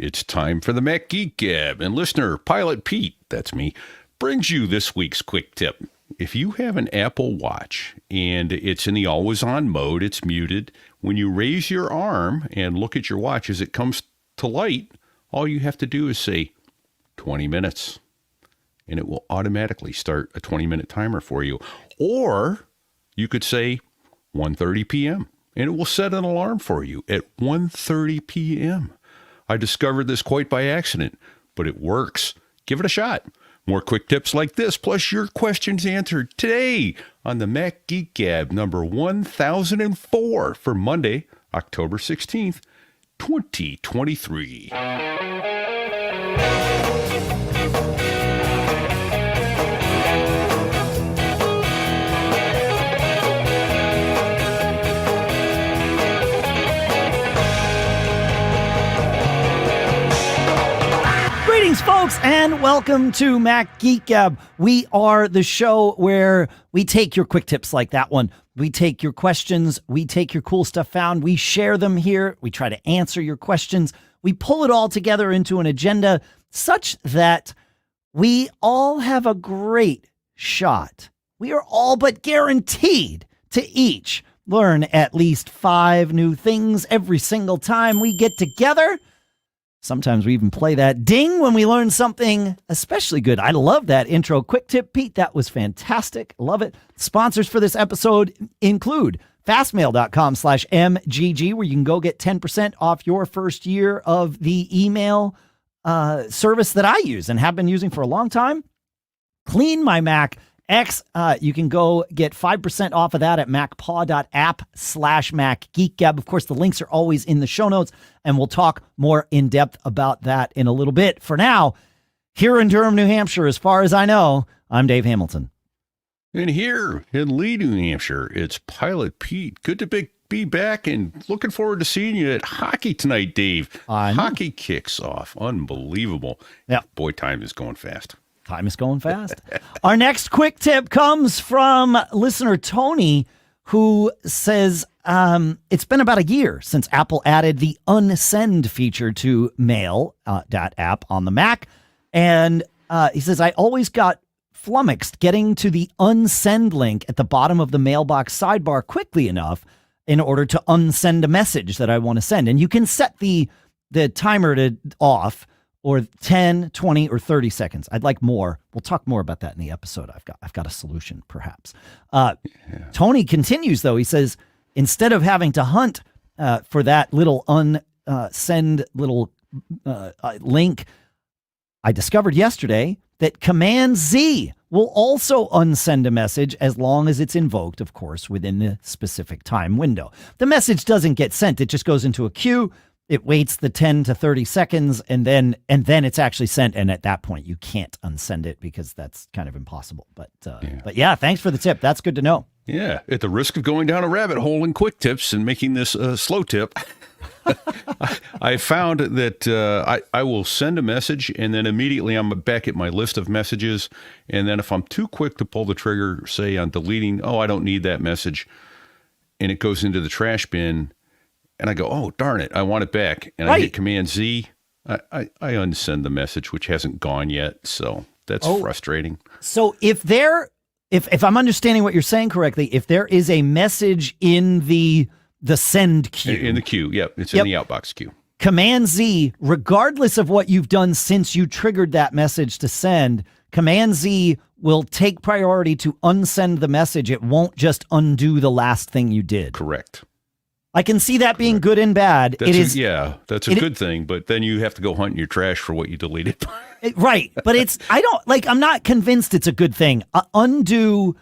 It's time for the Mac Geek Gab, and listener Pilot Pete, that's me, brings you this week's quick tip. If you have an Apple Watch and it's in the always-on mode, it's muted, when you raise your arm and look at your watch as it comes to light, all you have to do is say 20 minutes, and it will automatically start a 20-minute timer for you. Or you could say 1:30 p.m., and it will set an alarm for you at 1:30 p.m. I discovered this quite by accident, but it works. Give it a shot. More quick tips like this, plus your questions answered today on the Mac Geek Gab number 1004 for Monday, October 16th, 2023. Greetings, folks, and welcome to Mac Geek Gab. We are the show where we take your quick tips like that one. We take your questions. We take your cool stuff found. We share them here. We try to answer your questions. We pull it all together into an agenda such that we all have a great shot. We are all but guaranteed to each learn at least 5 new things every single time we get together. Sometimes we even play that ding when we learn something especially good. I love that intro. Quick tip, Pete. That was fantastic. Love it. Sponsors for this episode include Fastmail.com/MGG, where you can go get 10% off your first year of the email service that I use and have been using for a long time. CleanMyMac X, you can go get 5% off of that at MacPaw.app/Mac Geek Gab. Of course, the links are always in the show notes, and we'll talk more in depth about that in a little bit. For now, here in Durham, New Hampshire, as far as I know, I'm Dave Hamilton. And here in Lee, New Hampshire, it's Pilot Pete. Good to be back, and looking forward to seeing you at hockey tonight, Dave. Hockey kicks off. Unbelievable. Yeah. Boy, time is going fast. Time is going fast. Our next quick tip comes from listener Tony, who says it's been about a year since Apple added the unsend feature to Mail.app on the Mac. And he says, I always got flummoxed getting to the unsend link at the bottom of the mailbox sidebar quickly enough in order to unsend a message that I want to send. And you can set the timer to off, or 10, 20, or 30 seconds. I'd like more. We'll talk more about that in the episode. I've got a solution, perhaps. Tony continues, though. He says, instead of having to hunt for that little unsend little link, I discovered yesterday that Command-Z will also unsend a message as long as it's invoked, of course, within the specific time window. The message doesn't get sent. It just goes into a queue. It waits the 10 to 30 seconds, and then it's actually sent. And at that point, you can't unsend it because that's kind of impossible. But yeah, thanks for the tip. That's good to know. Yeah, at the risk of going down a rabbit hole in quick tips and making this a slow tip, I found that I will send a message, and then immediately I'm back at my list of messages. And then if I'm too quick to pull the trigger, say on deleting, I don't need that message, and it goes into the trash bin, and I go, oh, darn it, I want it back. And I hit Command-Z. I unsend the message, which hasn't gone yet. So that's frustrating. So if I'm understanding what you're saying correctly, if there is a message in the send queue. In the queue, yep. It's in the outbox queue. Command-Z, regardless of what you've done since you triggered that message to send, Command-Z will take priority to unsend the message. It won't just undo the last thing you did. Correct. I can see that being good and bad. That's a good thing, but then you have to go hunt in your trash for what you deleted. Right. But I'm not convinced it's a good thing. Undo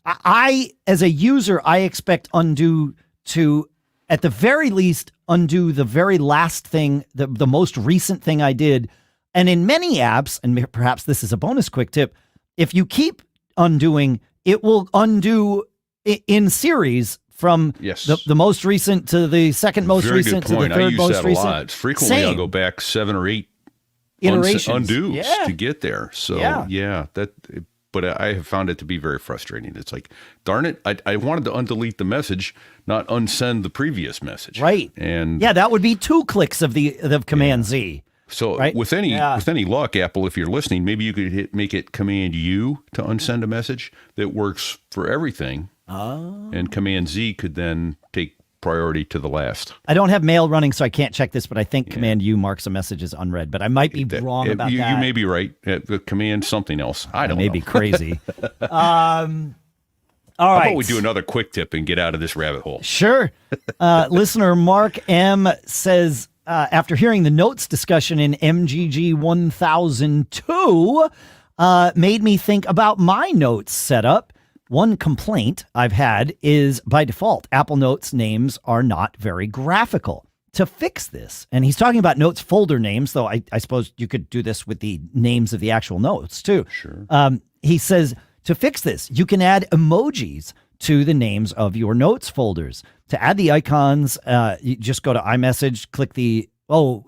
as a user, I expect undo to, at the very least, undo the very last thing, the most recent thing I did. And in many apps, and perhaps this is a bonus quick tip, if you keep undoing, it will undo in series from the most recent to the second most recent to the third most recent. I use that a lot. Frequently, I'll go back 7 or 8 iterations, undos to get there. So, that but I have found it to be very frustrating. It's like, darn it, I wanted to undelete the message, not unsend the previous message. Right. And yeah, that would be 2 clicks of Command Z. So right? with any luck, Apple, if you're listening, maybe you could make it Command U to unsend a message that works for everything. Oh. And Command Z could then take priority to the last. I don't have mail running, so I can't check this, but I think Command U marks a message as unread. But I might be wrong about that. You may be right. Command something else. I don't know. Maybe crazy. All right. How about we do another quick tip and get out of this rabbit hole? Sure. Listener Mark M says, after hearing the notes discussion in MGG 1002, made me think about my notes setup. One complaint I've had is, by default, Apple Notes names are not very graphical. To fix this, and he's talking about notes folder names, though I suppose you could do this with the names of the actual notes, too. Sure. He says, to fix this, you can add emojis to the names of your notes folders. To add the icons, you just go to iMessage, click the...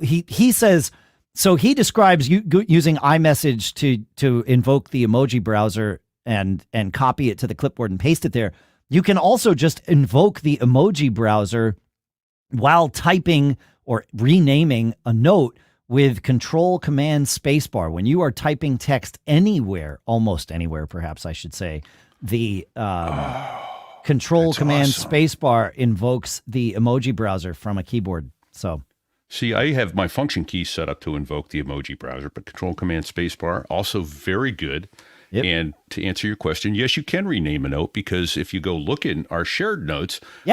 he says... So he describes using iMessage to invoke the emoji browser and copy it to the clipboard and paste it there. You can also just invoke the emoji browser while typing or renaming a note with Control Command Spacebar. When you are typing text anywhere, almost anywhere, perhaps I should say, the Control Command Spacebar invokes the emoji browser from a keyboard. So, see, I have my function key set up to invoke the emoji browser, but Control Command Spacebar also very good. Yep. And to answer your question, yes, you can rename a note, because if you go look in our shared notes, we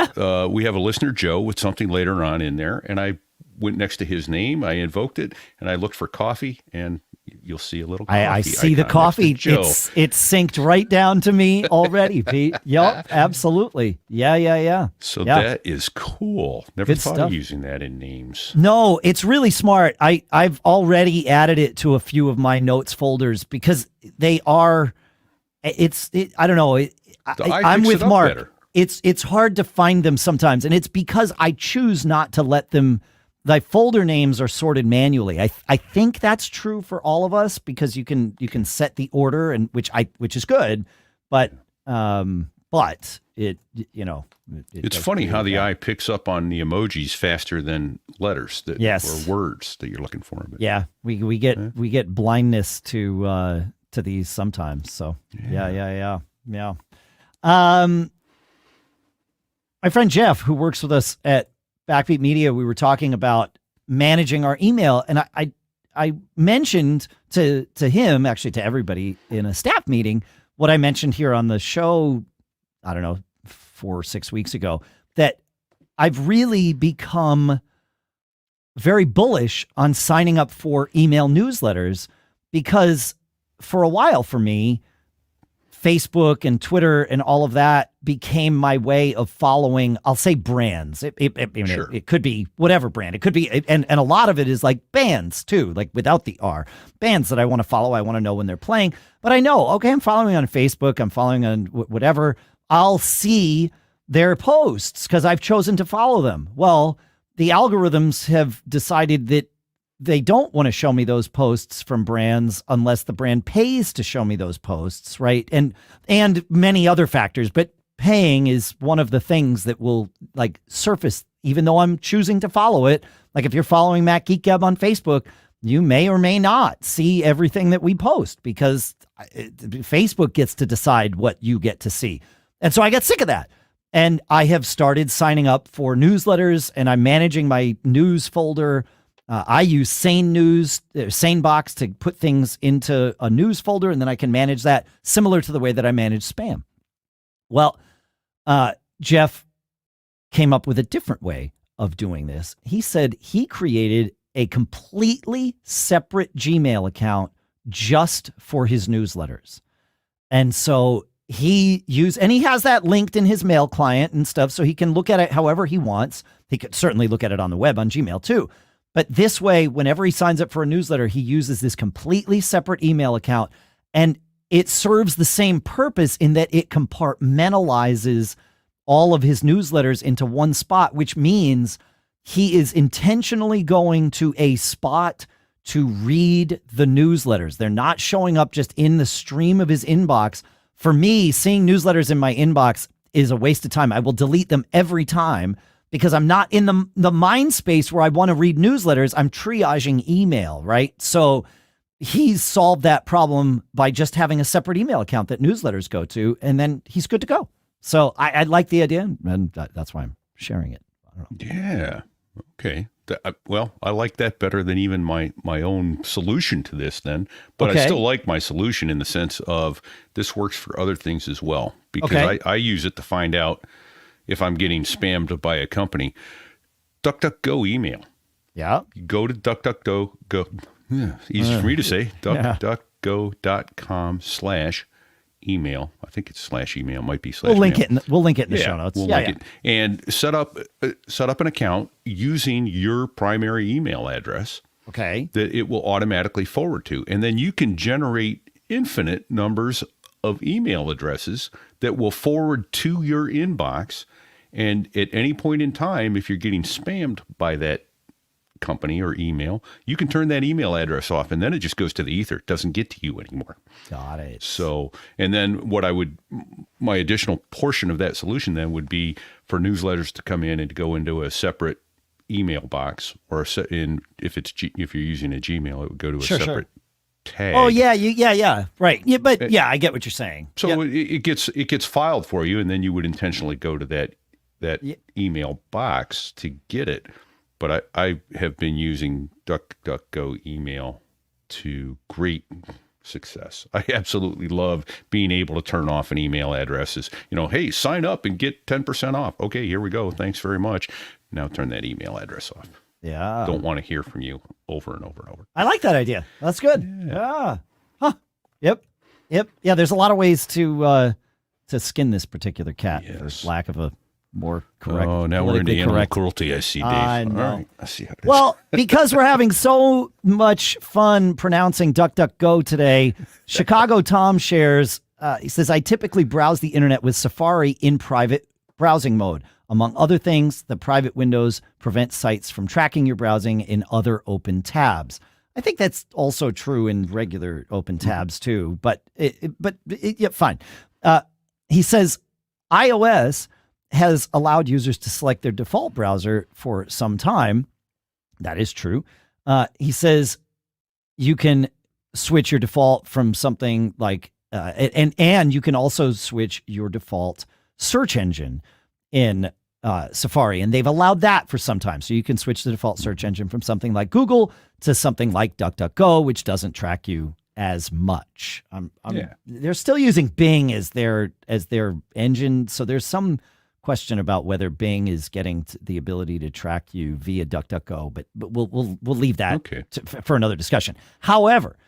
have a listener, Joe, with something later on in there, and I went next to his name, I invoked it, and I looked for coffee, and you'll see a little coffee. I see the coffee. It's synced right down to me already, Pete. Yep, absolutely. Yeah. So that is cool. Never thought of using that in names. No, it's really smart. I've already added it to a few of my notes folders because they are. I don't know. I'm with Mark. Better. It's hard to find them sometimes, and it's because I choose not to let them. The folder names are sorted manually. I think that's true for all of us because you can set the order, and which is good, but it it's funny how the eye picks up on the emojis faster than letters or words that you're looking for. But, yeah, we get blindness to these sometimes. So yeah. My friend Jeff, who works with us at Backbeat Media, we were talking about managing our email, and I mentioned to him, actually to everybody in a staff meeting, what I mentioned here on the show, I don't know, 4 or 6 weeks ago, that I've really become very bullish on signing up for email newsletters, because for a while for me, Facebook and Twitter and all of that became my way of following, I'll say brands. It could be whatever brand. It could be, and a lot of it is like bands too, like without the R. Bands that I want to follow, I want to know when they're playing. But I know, okay, I'm following on Facebook, I'm following on whatever. I'll see their posts because I've chosen to follow them. Well, the algorithms have decided that they don't want to show me those posts from brands unless the brand pays to show me those posts, right? And many other factors, but paying is one of the things that will like surface, even though I'm choosing to follow it. Like if you're following Mac Geek Gab on Facebook, you may or may not see everything that we post because Facebook gets to decide what you get to see. And so I got sick of that. And I have started signing up for newsletters, and I'm managing my news folder. I use SaneBox to put things into a news folder, and then I can manage that similar to the way that I manage spam. Well, Jeff came up with a different way of doing this. He said he created a completely separate Gmail account just for his newsletters. And so he has that linked in his mail client and stuff, so he can look at it however he wants. He could certainly look at it on the web on Gmail too. But this way, whenever he signs up for a newsletter, he uses this completely separate email account, and it serves the same purpose in that it compartmentalizes all of his newsletters into one spot, which means he is intentionally going to a spot to read the newsletters. They're not showing up just in the stream of his inbox. For me, seeing newsletters in my inbox is a waste of time. I will delete them every time because I'm not in the mind space where I want to read newsletters. I'm triaging email, right? So he's solved that problem by just having a separate email account that newsletters go to, and then he's good to go. So I like the idea, and that's why I'm sharing it. I don't know. Yeah. Okay. Well, I like that better than even my own solution to this then. But I still like my solution in the sense of this works for other things as well. Because I use it to find out if I'm getting spammed by a company. DuckDuckGo email. Yeah. You go to DuckDuckGo. Easy for me to say. DuckDuckGo.com/email. I think it's /email. Might be /. We'll link it in the show notes. We'll link it. And set up an account using your primary email address. Okay. That it will automatically forward to. And then you can generate infinite numbers of email addresses that will forward to your inbox. And at any point in time, if you're getting spammed by that company or email, you can turn that email address off, and then it just goes to the ether. It doesn't get to you anymore. Got it. So, and then my additional portion of that solution then would be for newsletters to come in and to go into a separate email box, or if you're using a Gmail, it would go to a separate tag. Oh yeah, right. Yeah, but I get what you're saying. So it gets filed for you, and then you would intentionally go to that email box to get it. But I have been using DuckDuckGo email to great success. I absolutely love being able to turn off an email addresses. Hey, sign up and get 10% off. Okay, here we go. Thanks very much. Now turn that email address off. Yeah. Don't want to hear from you over and over and over. I like that idea. That's good. Yeah. Huh. Yep. Yeah, there's a lot of ways to skin this particular cat, for lack of a more correct. Oh, now we're into animal cruelty, I see, Dave. I know. All right, I see how it is. Well, because we're having so much fun pronouncing DuckDuckGo today, Chicago Tom shares, he says, I typically browse the internet with Safari in private browsing mode. Among other things, the private windows prevent sites from tracking your browsing in other open tabs. I think that's also true in regular open tabs too, but fine. He says iOS has allowed users to select their default browser for some time. That is true. He says you can switch your default from something like, and you can also switch your default search engine in Safari, and they've allowed that for some time. So you can switch the default search engine from something like Google to something like DuckDuckGo, which doesn't track you as much. They're still using Bing as their engine, so there's some question about whether Bing is getting the ability to track you via DuckDuckGo, but we'll leave that for another discussion. However,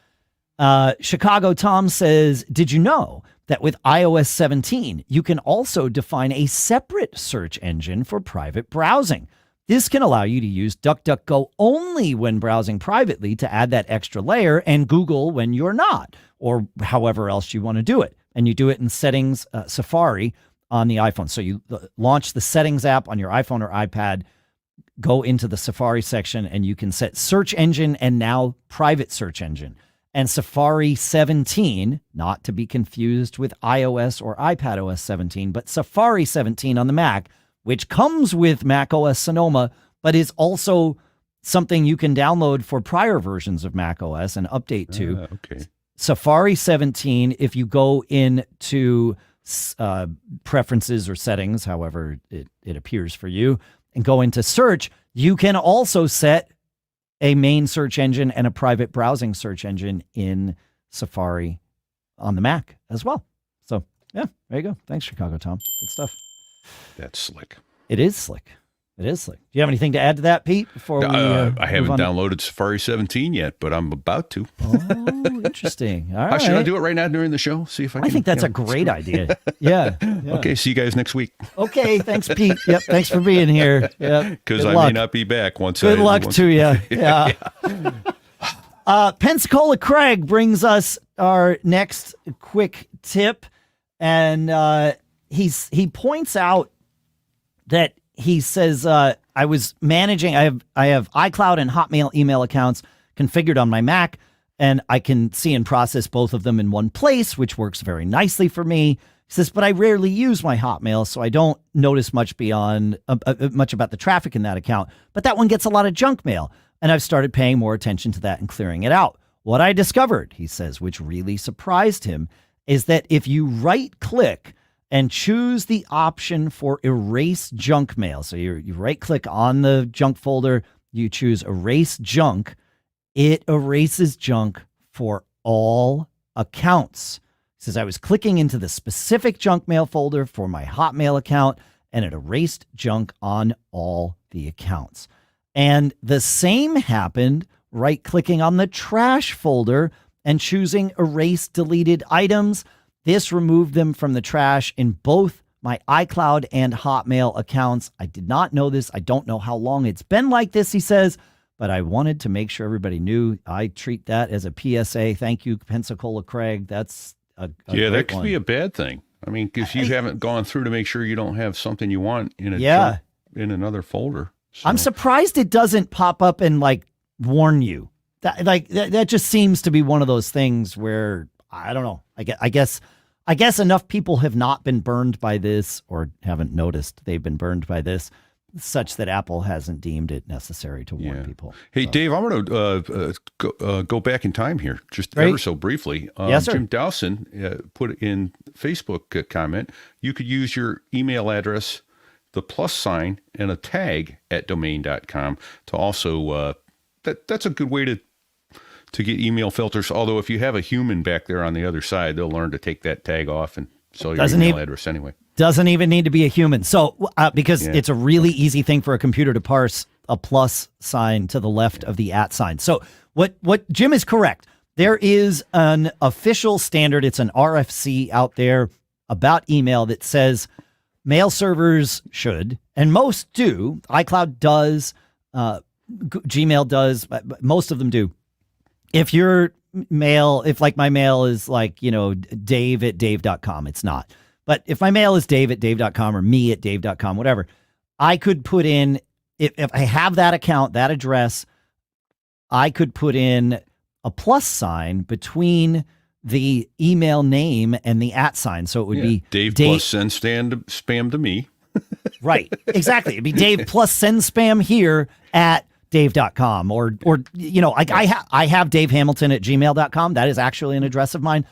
Chicago Tom says, did you know that with iOS 17, you can also define a separate search engine for private browsing? This can allow you to use DuckDuckGo only when browsing privately to add that extra layer, and Google when you're not, or however else you want to do it. And you do it in Settings, Safari on the iPhone. So you launch the Settings app on your iPhone or iPad, go into the Safari section, and you can set search engine and now private search engine. And Safari 17, not to be confused with iOS or iPadOS 17, but Safari 17 on the Mac, which comes with macOS Sonoma, but is also something you can download for prior versions of macOS and update to. Okay. Safari 17, if you go into preferences or settings, however it appears for you, and go into search, you can also set a main search engine and a private browsing search engine in Safari on the Mac as well. So yeah, there you go. Thanks, Chicago Tom. Good stuff. That's slick. It is slick. It is slick. Do you have anything to add to that, Pete? Before we, I haven't downloaded Safari 17 yet, but I'm about to. Oh, interesting. All right. Should I do it right now during the show? See if I can. I think that's a great idea. Yeah. Okay. See you guys next week. Okay. Thanks, Pete. Yep. Thanks for being here. Yeah. Because I may not be back once. Good luck to you. Yeah. Pensacola Craig brings us our next quick tip, and he points out that he says, I was managing, I have iCloud and Hotmail email accounts configured on my Mac, and I can see and process both of them in one place, which works very nicely for me. He says, but I rarely use my Hotmail, so I don't notice much much about the traffic in that account. But that one gets a lot of junk mail, and I've started paying more attention to that and clearing it out. What I discovered, he says, which really surprised him, is that if you right-click and choose the option for erase junk mail, so you right-click on the junk folder, you choose erase junk, it erases junk for all accounts. He says, I was clicking into the specific junk mail folder for my Hotmail account, and it erased junk on all the accounts. And the same happened right-clicking on the trash folder and choosing erase deleted items. This removed them from the trash in both my iCloud and Hotmail accounts. I did not know this. I don't know how long it's been like this, he says, but I wanted to make sure everybody knew. I treat that as a PSA. Thank you, Pensacola Craig. That's that could be a bad thing. I mean, because you haven't gone through to make sure you don't have something you want in in another folder. So. I'm surprised it doesn't pop up and like warn you. That just seems to be one of those things where I don't know. I guess enough people have not been burned by this or haven't noticed they've been burned by this, such that Apple hasn't deemed it necessary to warn people. Hey, so. Dave, I'm going to go back in time here, just ever so briefly. Yes, sir. Jim Dowson put in Facebook comment, you could use your email address, the plus sign, and a tag at domain.com to also, that's a good way to get email filters. Although if you have a human back there on the other side, they'll learn to take that tag off and sell your email address anyway. Doesn't even need to be a human. So because it's a really easy thing for a computer to parse a plus sign to the left of the @ sign. So what Jim is correct. There is an official standard. It's an RFC out there about email that says mail servers should, and most do, iCloud does, Gmail does, most of them do. If your mail, if like my mail is like, Dave@Dave.com, it's not. But if my mail is Dave@Dave.com or me@Dave.com, whatever, I could put in, if I have that account, that address, I could put in a plus sign between the email name and the @ sign. So it would be Dave plus send spam to me. Right. Exactly. It'd be Dave plus send spam here at Dave.com or I have Dave Hamilton at gmail.com. That is actually an address of mine.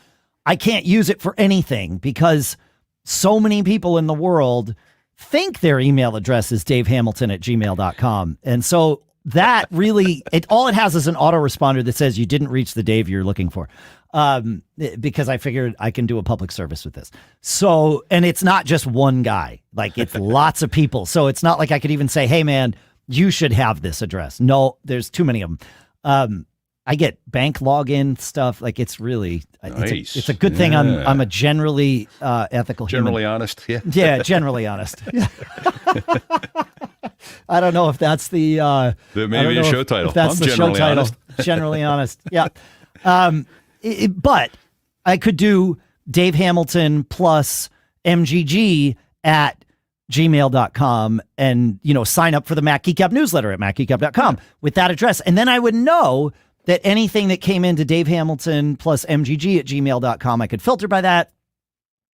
I can't use it for anything because so many people in the world think their email address is Dave Hamilton at gmail.com. And so that really, all it has is an autoresponder that says you didn't reach the Dave you're looking for. Because I figured I can do a public service with this. So, and it's not just one guy, like it's lots of people. So it's not like I could even say, hey man, you should have this address. No, there's too many of them. I get bank login stuff. Like it's really, nice. It's a good thing I'm a generally ethical generally human. Honest. Yeah. Yeah. Generally honest. I don't know if that's the maybe a show title. If that's the show title. Generally honest. Yeah. But I could do Dave Hamilton plus MGG at gmail.com and, sign up for the Mac Geek Gab newsletter at macgeekgab.com with that address. And then I would know that anything that came into Dave Hamilton plus MGG at gmail.com, I could filter by that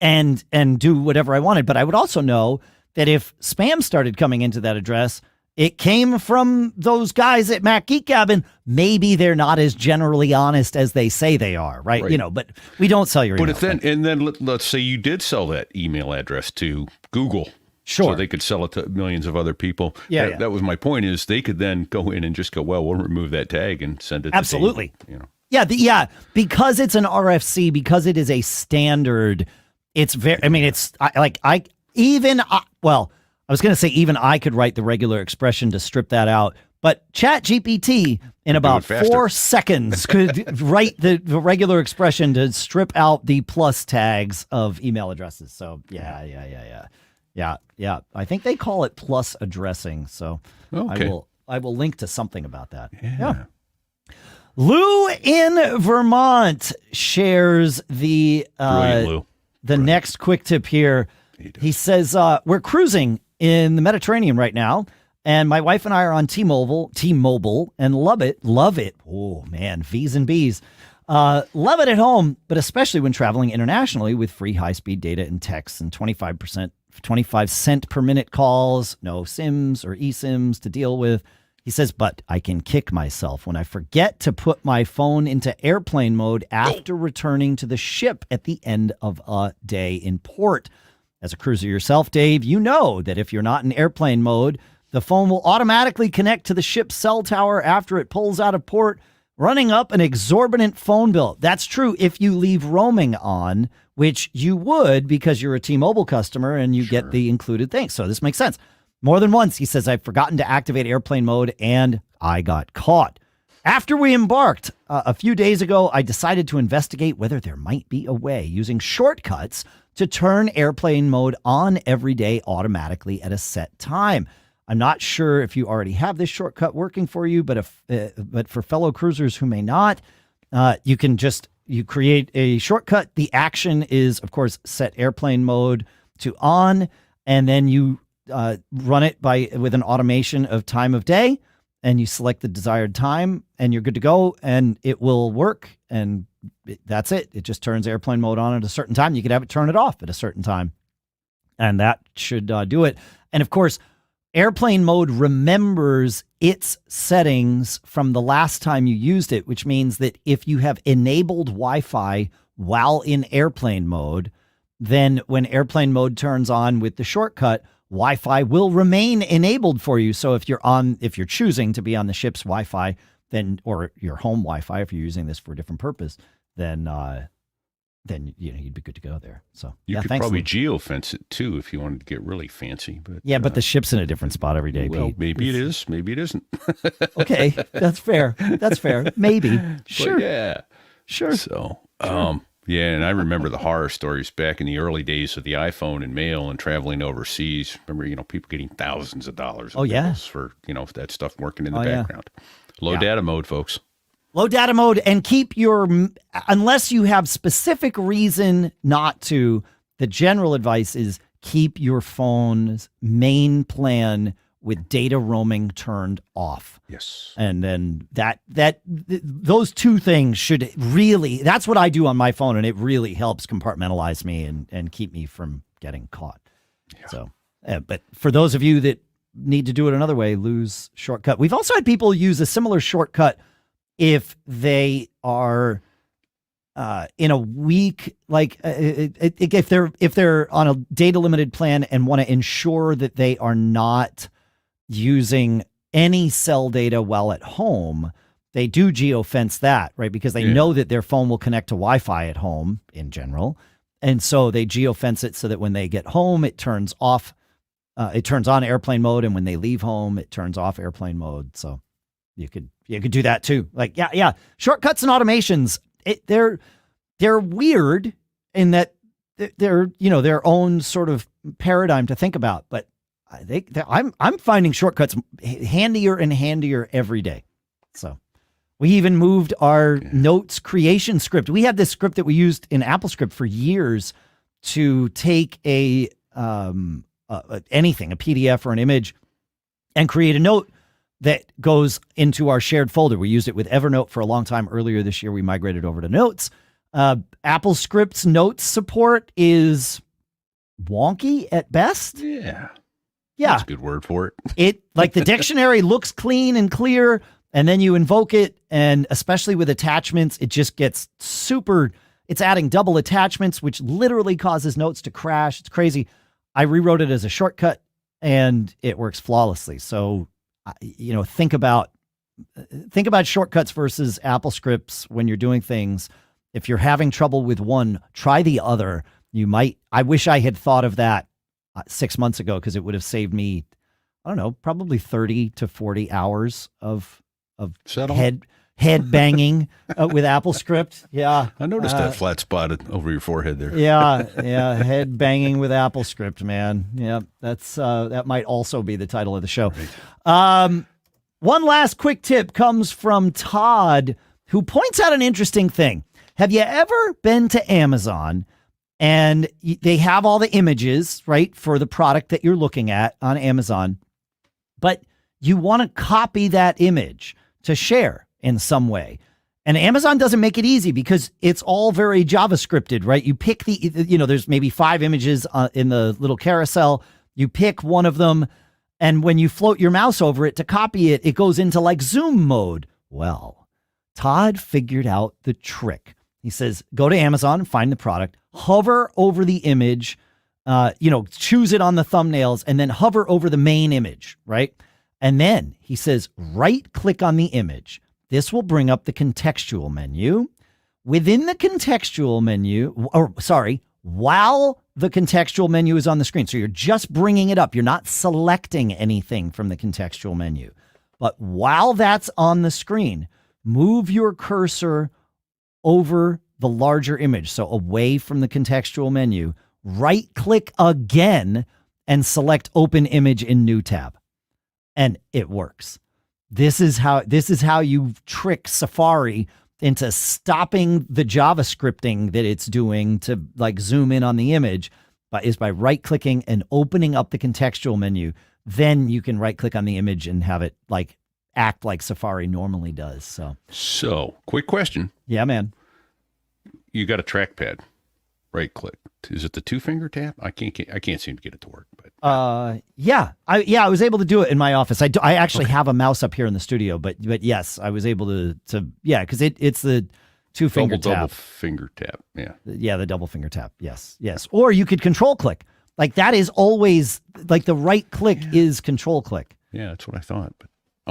and do whatever I wanted. But I would also know that if spam started coming into that address, it came from those guys at Mac Geek Gab, and maybe they're not as generally honest as they say they are, right? But we don't sell your email. But then let's say you did sell that email address to Google. Sure. So they could sell it to millions of other people. Yeah. That was my point, is they could then go in and just go, well, we'll remove that tag and send it Absolutely. to Dave, Yeah, because it's an RFC, because it is a standard, it's very, I was going to say even I could write the regular expression to strip that out, but ChatGPT in about 4 seconds could write the regular expression to strip out the plus tags of email addresses. So yeah. I think they call it plus addressing. So okay. I will link to something about that. Yeah. Lou in Vermont shares the next quick tip here. He says, we're cruising in the Mediterranean right now, And my wife and I are on T-Mobile, and love it. Oh man, V's and B's. Love it at home, but especially when traveling internationally with free high-speed data and text and 25 cent per minute calls, no SIMs or eSIMs to deal with. He says, but I can kick myself when I forget to put my phone into airplane mode after returning to the ship at the end of a day in port. As a cruiser yourself, Dave, you know that if you're not in airplane mode, the phone will automatically connect to the ship's cell tower after it pulls out of port, running up an exorbitant phone bill. That's true if you leave roaming on, which you would because you're a T-Mobile customer and you get the included thing. So this makes sense. More than once, he says, I've forgotten to activate airplane mode and I got caught. After we embarked a few days ago, I decided to investigate whether there might be a way using shortcuts to turn airplane mode on every day automatically at a set time. I'm not sure if you already have this shortcut working for you, but for fellow cruisers who may not, you create a shortcut. The action is, of course, set airplane mode to on, and then you run it with an automation of time of day, and you select the desired time, and you're good to go, and it will work, and that's it. It just turns airplane mode on at a certain time. You could have it turn it off at a certain time, and that should do it. And of course, airplane mode remembers its settings from the last time you used it, which means that if you have enabled Wi-Fi while in airplane mode, then when airplane mode turns on with the shortcut, Wi-Fi will remain enabled for you. So if you're choosing to be on the ship's Wi-Fi, then, or your home Wi-Fi, if you're using this for a different purpose, then you'd be good to go there. So you could probably geofence it too if you wanted to get really fancy. But but the ship's in a different spot every day. Well, Pete. Maybe it is, maybe it isn't. Okay, that's fair. Maybe. Sure. But yeah. Sure. So, yeah, and I remember the horror stories back in the early days of the iPhone and mail and traveling overseas. Remember, people getting thousands of dollars bills for, that stuff working in the background. Low data mode, folks. Low data mode, and keep unless you have specific reason not to, the general advice is keep your phone's main plan with data roaming turned off. Yes. And then those two things should really, that's what I do on my phone, and it really helps compartmentalize me and keep me from getting caught. Yeah. So, but for those of you that need to do it another way, lose shortcut. We've also had people use a similar shortcut if they are in a week, like if they're on a data limited plan and want to ensure that they are not using any cell data while at home, they do geofence that, right? Because they know that their phone will connect to Wi-Fi at home in general. And so they geofence it so that when they get home, it turns off, it turns on airplane mode. And when they leave home, it turns off airplane mode. So you could do that too. Like, shortcuts and automations, they're weird in that they're, their own sort of paradigm to think about, but I'm finding shortcuts handier and handier every day. So we even moved our notes creation script. We had this script that we used in AppleScript for years to take anything, a PDF or an image, and create a note that goes into our shared folder. We used it with Evernote for a long time. Earlier this year, we migrated over to Notes. AppleScript's notes support is wonky at best. Yeah. That's a good word for it. It, like, the dictionary looks clean and clear, and then you invoke it, and especially with attachments, it just gets it's adding double attachments, which literally causes notes to crash. It's crazy. I rewrote it as a shortcut, and it works flawlessly. So, think about shortcuts versus AppleScripts when you're doing things. If you're having trouble with one, try the other. I wish I had thought of that 6 months ago, because it would have saved me, I don't know, probably 30 to 40 hours of head banging with AppleScript. Yeah. I noticed that flat spot over your forehead there. Yeah. Head banging with AppleScript, man. Yeah. That might also be the title of the show. Right. One last quick tip comes from Todd, who points out an interesting thing. Have you ever been to Amazon and they have all the images, right, for the product that you're looking at on Amazon, but you want to copy that image to share in some way. And Amazon doesn't make it easy because it's all very JavaScripted, right? You pick there's maybe 5 images in the little carousel. You pick one of them, and when you float your mouse over it to copy it, it goes into like zoom mode. Well, Todd figured out the trick. He says, go to Amazon, find the product, hover over the image, choose it on the thumbnails, and then hover over the main image, right? And then he says, right-click on the image. This will bring up the contextual menu. Within the contextual menu, while the contextual menu is on the screen. So you're just bringing it up. You're not selecting anything from the contextual menu. But while that's on the screen, move your cursor over the larger image. So away from the contextual menu, right-click again and select Open Image in New tab. And it works. This is how you trick Safari into stopping the JavaScripting that it's doing to like zoom in on the image, is by right-clicking and opening up the contextual menu. Then you can right-click on the image and have it like act like Safari normally does. So quick question. Yeah, man. You got a trackpad. Right-click. Is it the 2-finger tap? I can't seem to get it to work. But I was able to do it in my office. I actually have a mouse up here in the studio, but yes, I was able to because it's the 2-finger tap. Double finger tap. Yeah, the double finger tap. Yes. Or you could control click. Like that is always like the right click is control click. Yeah, that's what I thought. But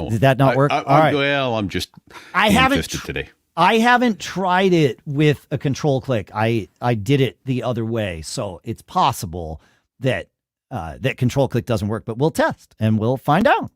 did that not work? All right. Well, I'm just interested today. I haven't tried it with a control click. I did it the other way, so it's possible that that control click doesn't work, but we'll test and we'll find out.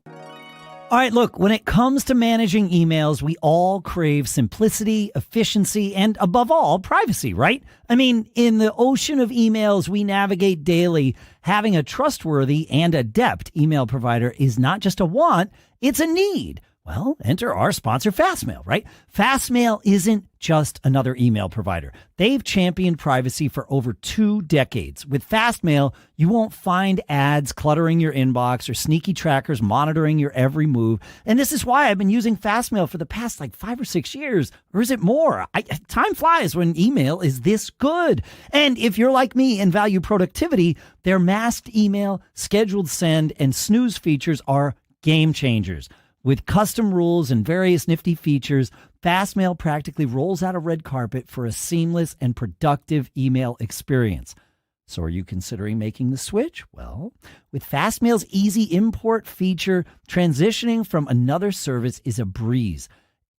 All right, look, when it comes to managing emails, we all crave simplicity, efficiency, and above all, privacy, right? I mean, in the ocean of emails we navigate daily, having a trustworthy and adept email provider is not just a want, it's a need. Well, enter our sponsor, Fastmail, right? Fastmail isn't just another email provider. They've championed privacy for over 2 decades. With Fastmail, you won't find ads cluttering your inbox or sneaky trackers monitoring your every move. And this is why I've been using Fastmail for the past 5 or 6 years. Or is it more? Time flies when email is this good. And if you're like me and value productivity, their masked email, scheduled send, and snooze features are game changers. With custom rules and various nifty features, Fastmail practically rolls out a red carpet for a seamless and productive email experience. So are you considering making the switch? Well, with Fastmail's easy import feature, transitioning from another service is a breeze.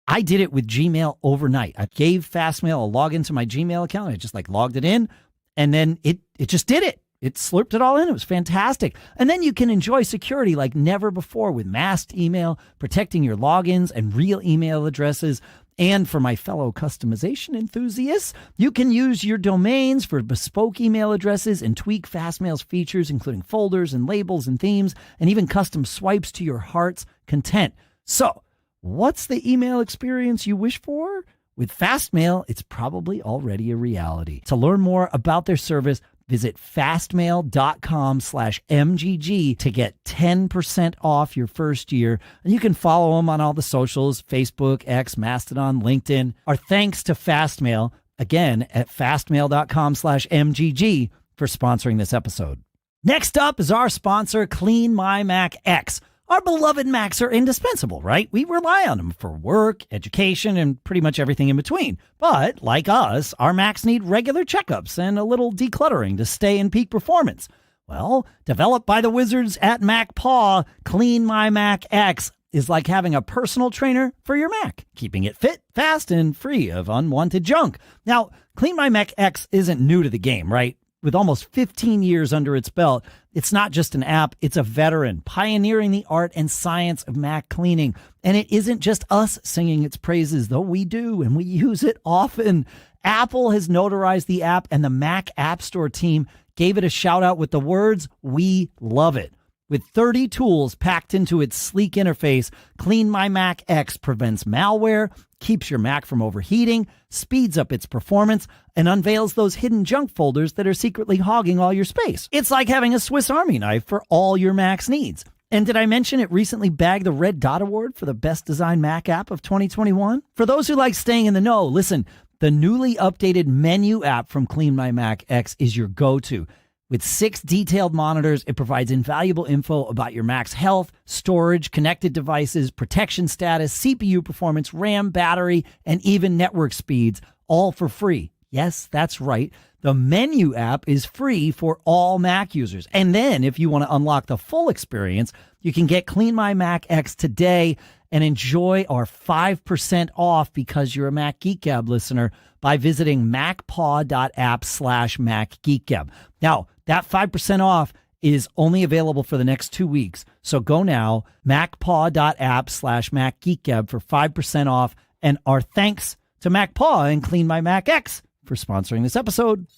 I did it with Gmail overnight. I gave Fastmail a login to my Gmail account. I just logged it in, and then it just did it. It slurped it all in. It was fantastic. And then you can enjoy security like never before with masked email, protecting your logins and real email addresses. And for my fellow customization enthusiasts, you can use your domains for bespoke email addresses and tweak Fastmail's features, including folders and labels and themes, and even custom swipes to your heart's content. So, what's the email experience you wish for? With Fastmail, it's probably already a reality. To learn more about their service, visit fastmail.com/MGG to get 10% off your first year. And you can follow them on all the socials, Facebook, X, Mastodon, LinkedIn. Our thanks to Fastmail, again, at fastmail.com/MGG for sponsoring this episode. Next up is our sponsor, CleanMyMac X. Our beloved Macs are indispensable, right? We rely on them for work, education, and pretty much everything in between. But, like us, our Macs need regular checkups and a little decluttering to stay in peak performance. Well, developed by the wizards at MacPaw, CleanMyMac X is like having a personal trainer for your Mac, keeping it fit, fast, and free of unwanted junk. Now, CleanMyMac X isn't new to the game, right? With almost 15 years under its belt, it's not just an app, it's a veteran, pioneering the art and science of Mac cleaning. And it isn't just us singing its praises, though we do, and we use it often. Apple has notarized the app, and the Mac App Store team gave it a shout out with the words, "We love it." With 30 tools packed into its sleek interface, CleanMyMac X prevents malware, keeps your Mac from overheating, speeds up its performance, and unveils those hidden junk folders that are secretly hogging all your space. It's like having a Swiss Army knife for all your Mac's needs. And did I mention it recently bagged the Red Dot Award for the Best Designed Mac App of 2021? For those who like staying in the know, listen, the newly updated menu app from CleanMyMac X is your go-to. With 6 detailed monitors, it provides invaluable info about your Mac's health, storage, connected devices, protection status, CPU performance, RAM, battery, and even network speeds, all for free. Yes, that's right. The menu app is free for all Mac users. And then if you want to unlock the full experience, you can get CleanMyMac X today and enjoy our 5% off because you're a Mac Geek Gab listener by visiting MacPaw.app/Mac Geek Gab. Now, that 5% off is only available for the next 2 weeks. So go now, MacPaw.app/Mac Geek Gab for 5% off. And our thanks to MacPaw and CleanMyMac X for sponsoring this episode.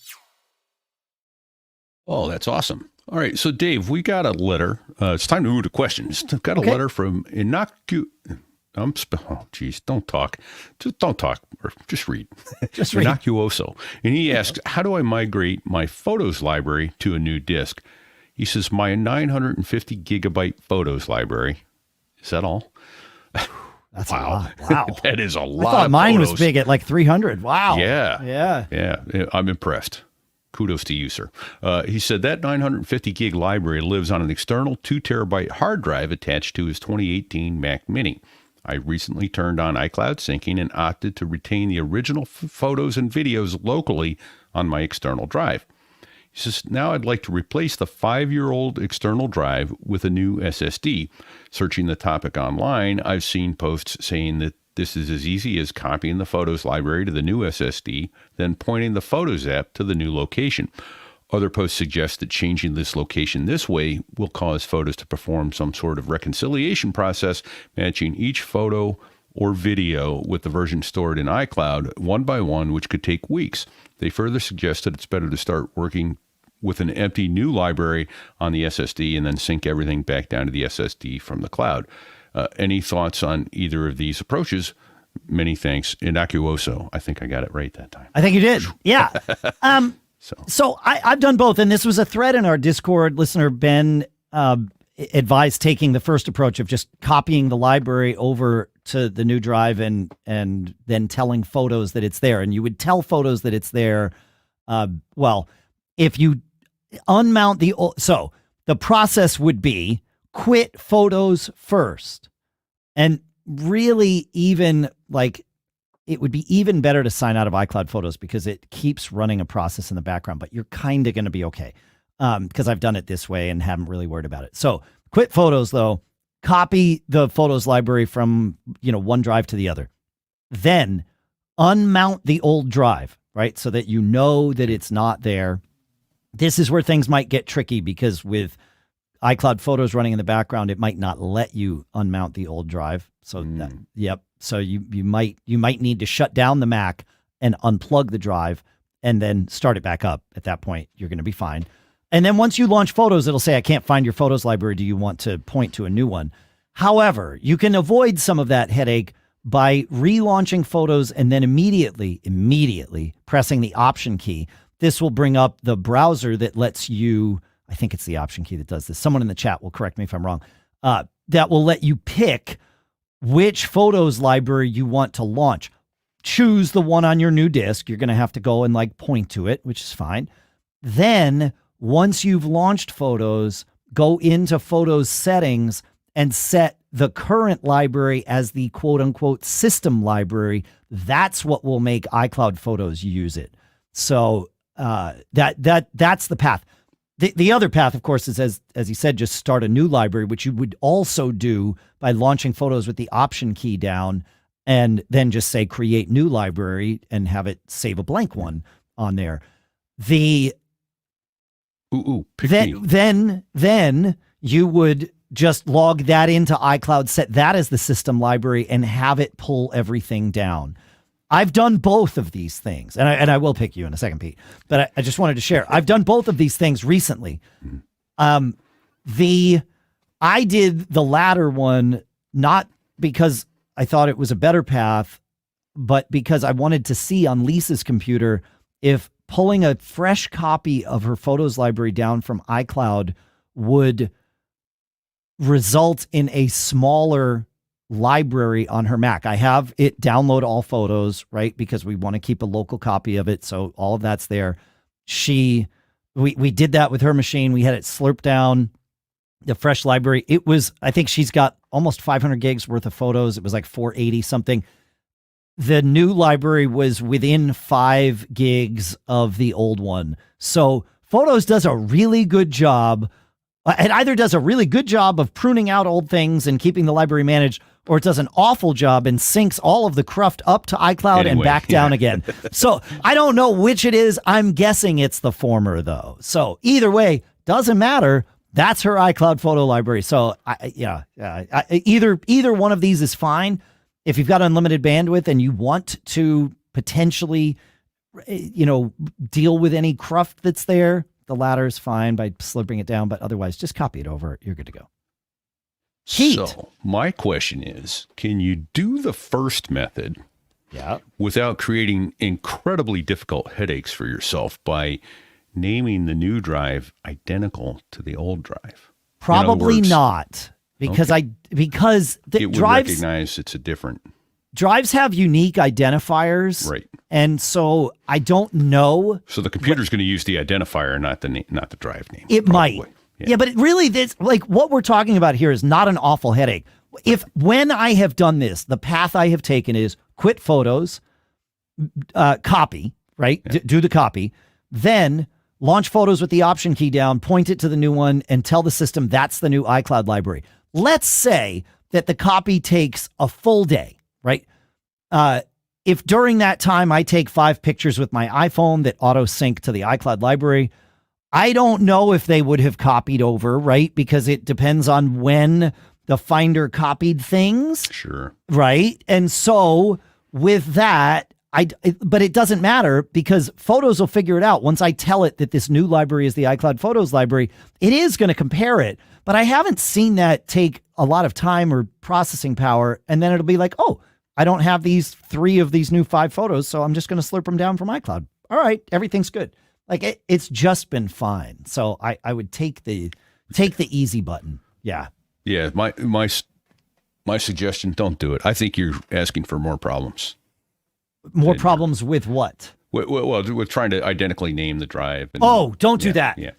Oh, that's awesome. All right. So, Dave, we got a letter. It's time to move to questions. Got a letter from oh, geez, don't talk. Just don't talk, or just read. Just read. Innocuoso. And he asks, how do I migrate my photos library to a new disk? He says, my 950 gigabyte photos library. Is that all? That's wow. a lot. Wow. That is a lot. I thought of mine photos. was big at like 300. Wow. Yeah. I'm impressed. Kudos to you, sir. He said that 950 gig library lives on an external 2 terabyte hard drive attached to his 2018 Mac Mini. I recently turned on iCloud syncing and opted to retain the original photos and videos locally on my external drive. He says, now I'd like to replace the 5-year-old external drive with a new SSD. Searching the topic online, I've seen posts saying that this is as easy as copying the photos library to the new SSD, then pointing the Photos app to the new location. Other posts suggest that changing this location this way will cause Photos to perform some sort of reconciliation process, matching each photo or video with the version stored in iCloud one by one, which could take weeks. They further suggest that it's better to start working with an empty new library on the SSD and then sync everything back down to the SSD from the cloud. Any thoughts on either of these approaches? Many thanks. Innocuoso. I think I got it right that time. I think you did. Yeah. So I've done both, and this was a thread in our Discord. Listener Ben advised taking the first approach of just copying the library over to the new drive and then telling Photos that it's there. And you would tell Photos that it's there. Well, if you unmount the old, so the process would be quit Photos first, and really even like. It would be even better to sign out of iCloud Photos because it keeps running a process in the background, but you're kind of going to be okay because I've done it this way and haven't really worried about it. So quit Photos, though. Copy the Photos library from one drive to the other. Then unmount the old drive, right, so that you know that it's not there. This is where things might get tricky because with iCloud Photos running in the background, it might not let you unmount the old drive. So So you might need to shut down the Mac and unplug the drive and then start it back up. At that point, you're going to be fine. And then once you launch Photos, it'll say, I can't find your Photos library. Do you want to point to a new one? However, you can avoid some of that headache by relaunching Photos and then immediately pressing the Option key. This will bring up the browser that lets you, I think it's the Option key that does this. Someone in the chat will correct me if I'm wrong. That will let you pick which Photos library you want to launch. Choose the one on your new disk. You're going to have to go and point to it, which is fine. Then once you've launched Photos, go into Photos settings and set the current library as the quote unquote system library. That's what will make iCloud Photos use it. So that's the path. The other path, of course, is as he said, just start a new library, which you would also do by launching Photos with the Option key down and then just say create new library and have it save a blank one on there. Then you would just log that into iCloud, set that as the system library, and have it pull everything down. I've done both of these things, and I will pick you in a second, Pete, but I just wanted to share. I've done both of these things recently. I did the latter one, not because I thought it was a better path, but because I wanted to see on Lisa's computer if pulling a fresh copy of her Photos library down from iCloud would result in a smaller library on her Mac. I have it download all photos, right? Because we want to keep a local copy of it. So all of that's there. We did that with her machine. We had it slurp down the fresh library. It was, I think she's got almost 500 gigs worth of photos. It was like 480 something. The new library was within 5 gigs of the old one. So Photos does a really good job. It either does a really good job of pruning out old things and keeping the library managed, or it does an awful job and syncs all of the cruft up to iCloud and back down again. So I don't know which it is. I'm guessing it's the former, though. So either way, doesn't matter. That's her iCloud photo library. So either one of these is fine. If you've got unlimited bandwidth and you want to potentially, deal with any cruft that's there, the latter is fine by slipping it down. But otherwise, just copy it over. You're good to go. Heat. So my question is, can you do the first method without creating incredibly difficult headaches for yourself by naming the new drive identical to the old drive? Probably not, because because the it would drives recognize it's a different. Drives have unique identifiers, right? And so I don't know. So the computer's going to use the identifier, not the drive name. It probably. Might. Yeah, but it really, this, like what we're talking about here is not an awful headache. When I have done this, the path I have taken is quit Photos, copy, right? Yeah. Do the copy, then launch Photos with the Option key down, point it to the new one, and tell the system that's the new iCloud library. Let's say that the copy takes a full day, right? If during that time I take 5 pictures with my iPhone that auto sync to the iCloud library, I don't know if they would have copied over, right? Because it depends on when the Finder copied things. Sure. Right. And so with that, but it doesn't matter because Photos will figure it out. Once I tell it that this new library is the iCloud Photos library, it is going to compare it. But I haven't seen that take a lot of time or processing power. And then it'll be like, oh, I don't have these 3 of these new 5 photos, so I'm just going to slurp them down from iCloud. All right, everything's good. Like it's just been fine. So I would take the easy button. Yeah. Yeah. My suggestion: don't do it. I think you're asking for more problems. More problems with what? Well, with trying to identically name the drive. And, don't do that. Yeah.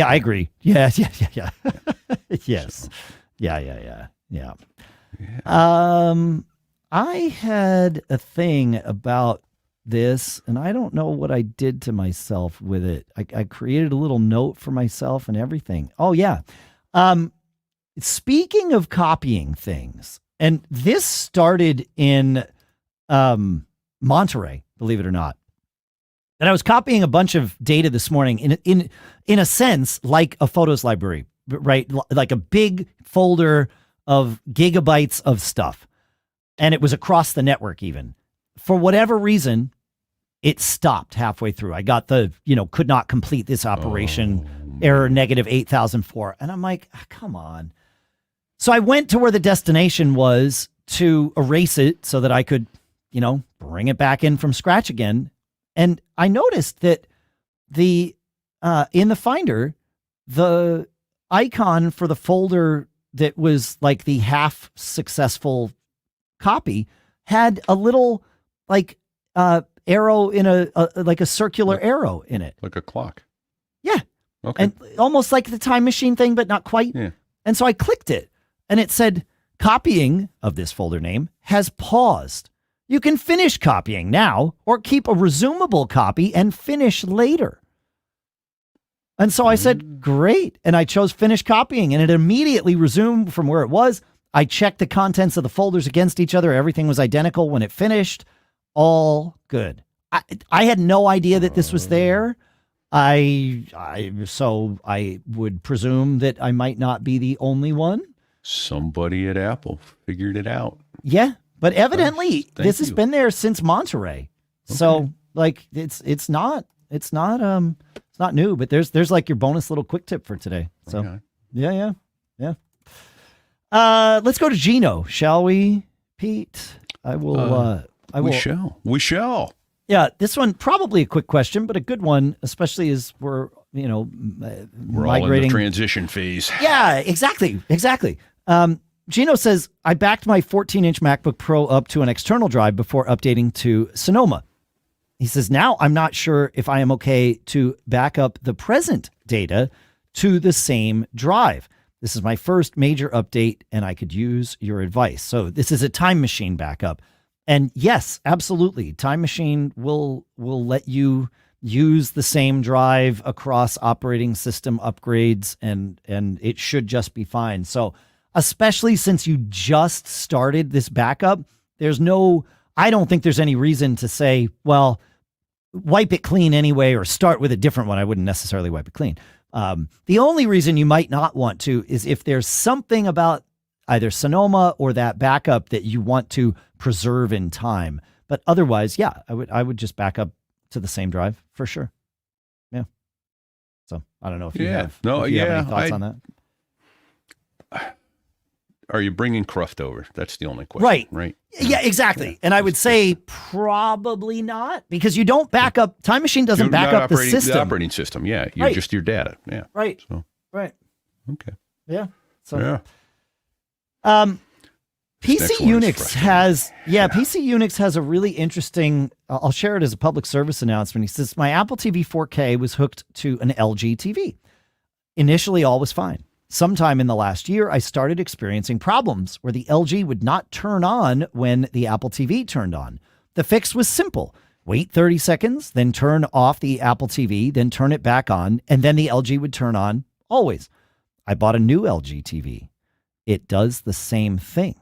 I agree. Yeah. Yes. Yeah. I had a thing about this, and I don't know what I did to myself with it. I created a little note for myself and everything. Oh, yeah. Speaking of copying things, and this started in Monterey, believe it or not. And I was copying a bunch of data this morning in a sense like a Photos library, right? Like a big folder of gigabytes of stuff. And it was across the network even. For whatever reason, it stopped halfway through. I got the, could not complete this operation, error -8004. And I'm like, come on. So I went to where the destination was to erase it so that I could, bring it back in from scratch again. And I noticed that in the Finder, the icon for the folder that was like the half successful copy had a little arrow in a circular arrow in it. Like a clock. Yeah. Okay. And almost like the time machine thing, but not quite. Yeah. And so I clicked it and it said copying of this folder name has paused. You can finish copying now or keep a resumable copy and finish later. And so I said, great. And I chose finish copying and it immediately resumed from where it was. I checked the contents of the folders against each other. Everything was identical when it finished. All good. I had no idea that this was there. So I would presume that I might not be the only one. Somebody at Apple figured it out. Yeah, but evidently this has been there since Monterey. Okay. So it's not new, but there's like your bonus little quick tip for today. So okay. Yeah. Let's go to Gino, shall we, Pete? We shall. Yeah, this one probably a quick question, but a good one, especially as we're We're all in the transition phase. Yeah, exactly. Gino says, I backed my 14-inch MacBook Pro up to an external drive before updating to Sonoma. He says, now I'm not sure if I am okay to back up the present data to the same drive. This is my first major update, and I could use your advice. So this is a Time Machine backup. And yes, absolutely. Time Machine will let you use the same drive across operating system upgrades, and it should just be fine. So especially since you just started this backup, I don't think there's any reason to say, well, wipe it clean anyway, or start with a different one. I wouldn't necessarily wipe it clean. The only reason you might not want to is if there's something about either Sonoma or that backup that you want to preserve in time. But otherwise, yeah, I would just back up to the same drive for sure. Yeah. So I don't know if you have any thoughts on that. Are you bringing Cruft over? That's the only question. Right. Yeah, exactly. Yeah. And I would say probably not, because you don't back up. Time Machine doesn't back up the system. The operating system. Yeah. You're just your data. Yeah. Right. So. Right. Okay. Yeah. So. Yeah. PCUnix has a really interesting, I'll share it as a public service announcement. He says, my Apple TV 4K was hooked to an LG TV. Initially, all was fine. Sometime in the last year, I started experiencing problems where the LG would not turn on when the Apple TV turned on. The fix was simple. Wait 30 seconds, then turn off the Apple TV, then turn it back on, and then the LG would turn on always. I bought a new LG TV. It does the same thing.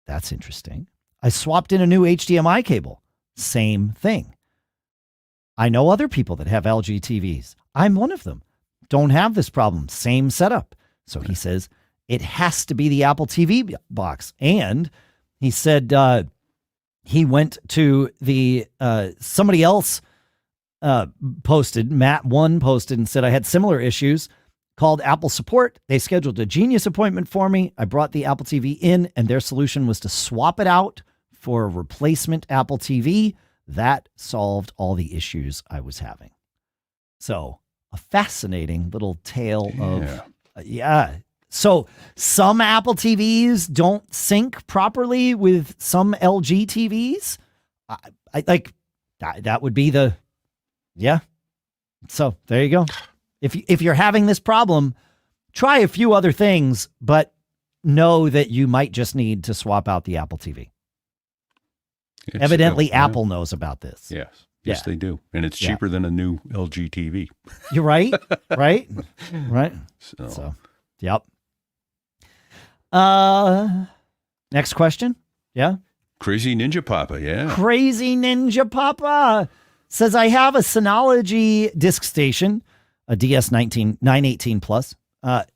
That's interesting. I swapped in a new HDMI cable. Same thing. I know other people that have LG TVs. I'm one of them. Don't have this problem. Same setup. So he says it has to be the Apple TV box. And he said he went to the somebody else posted, Matt1 posted and said, I had similar issues. Called Apple support. They scheduled a genius appointment for me. I brought the Apple TV in, and their solution was to swap it out for a replacement Apple TV. That solved all the issues I was having. So a fascinating little tale of, So some Apple TVs don't sync properly with some LG TVs. I like that would be So there you go. If you're having this problem, try a few other things, but know that you might just need to swap out the Apple TV. Evidently, Apple knows about this. Yes, they do. And it's cheaper than a new LG TV. You're right. Right. So, yep. Next question. Yeah. Crazy Ninja Papa. Yeah. Crazy Ninja Papa says, I have a Synology DiskStation, a DS918 Plus.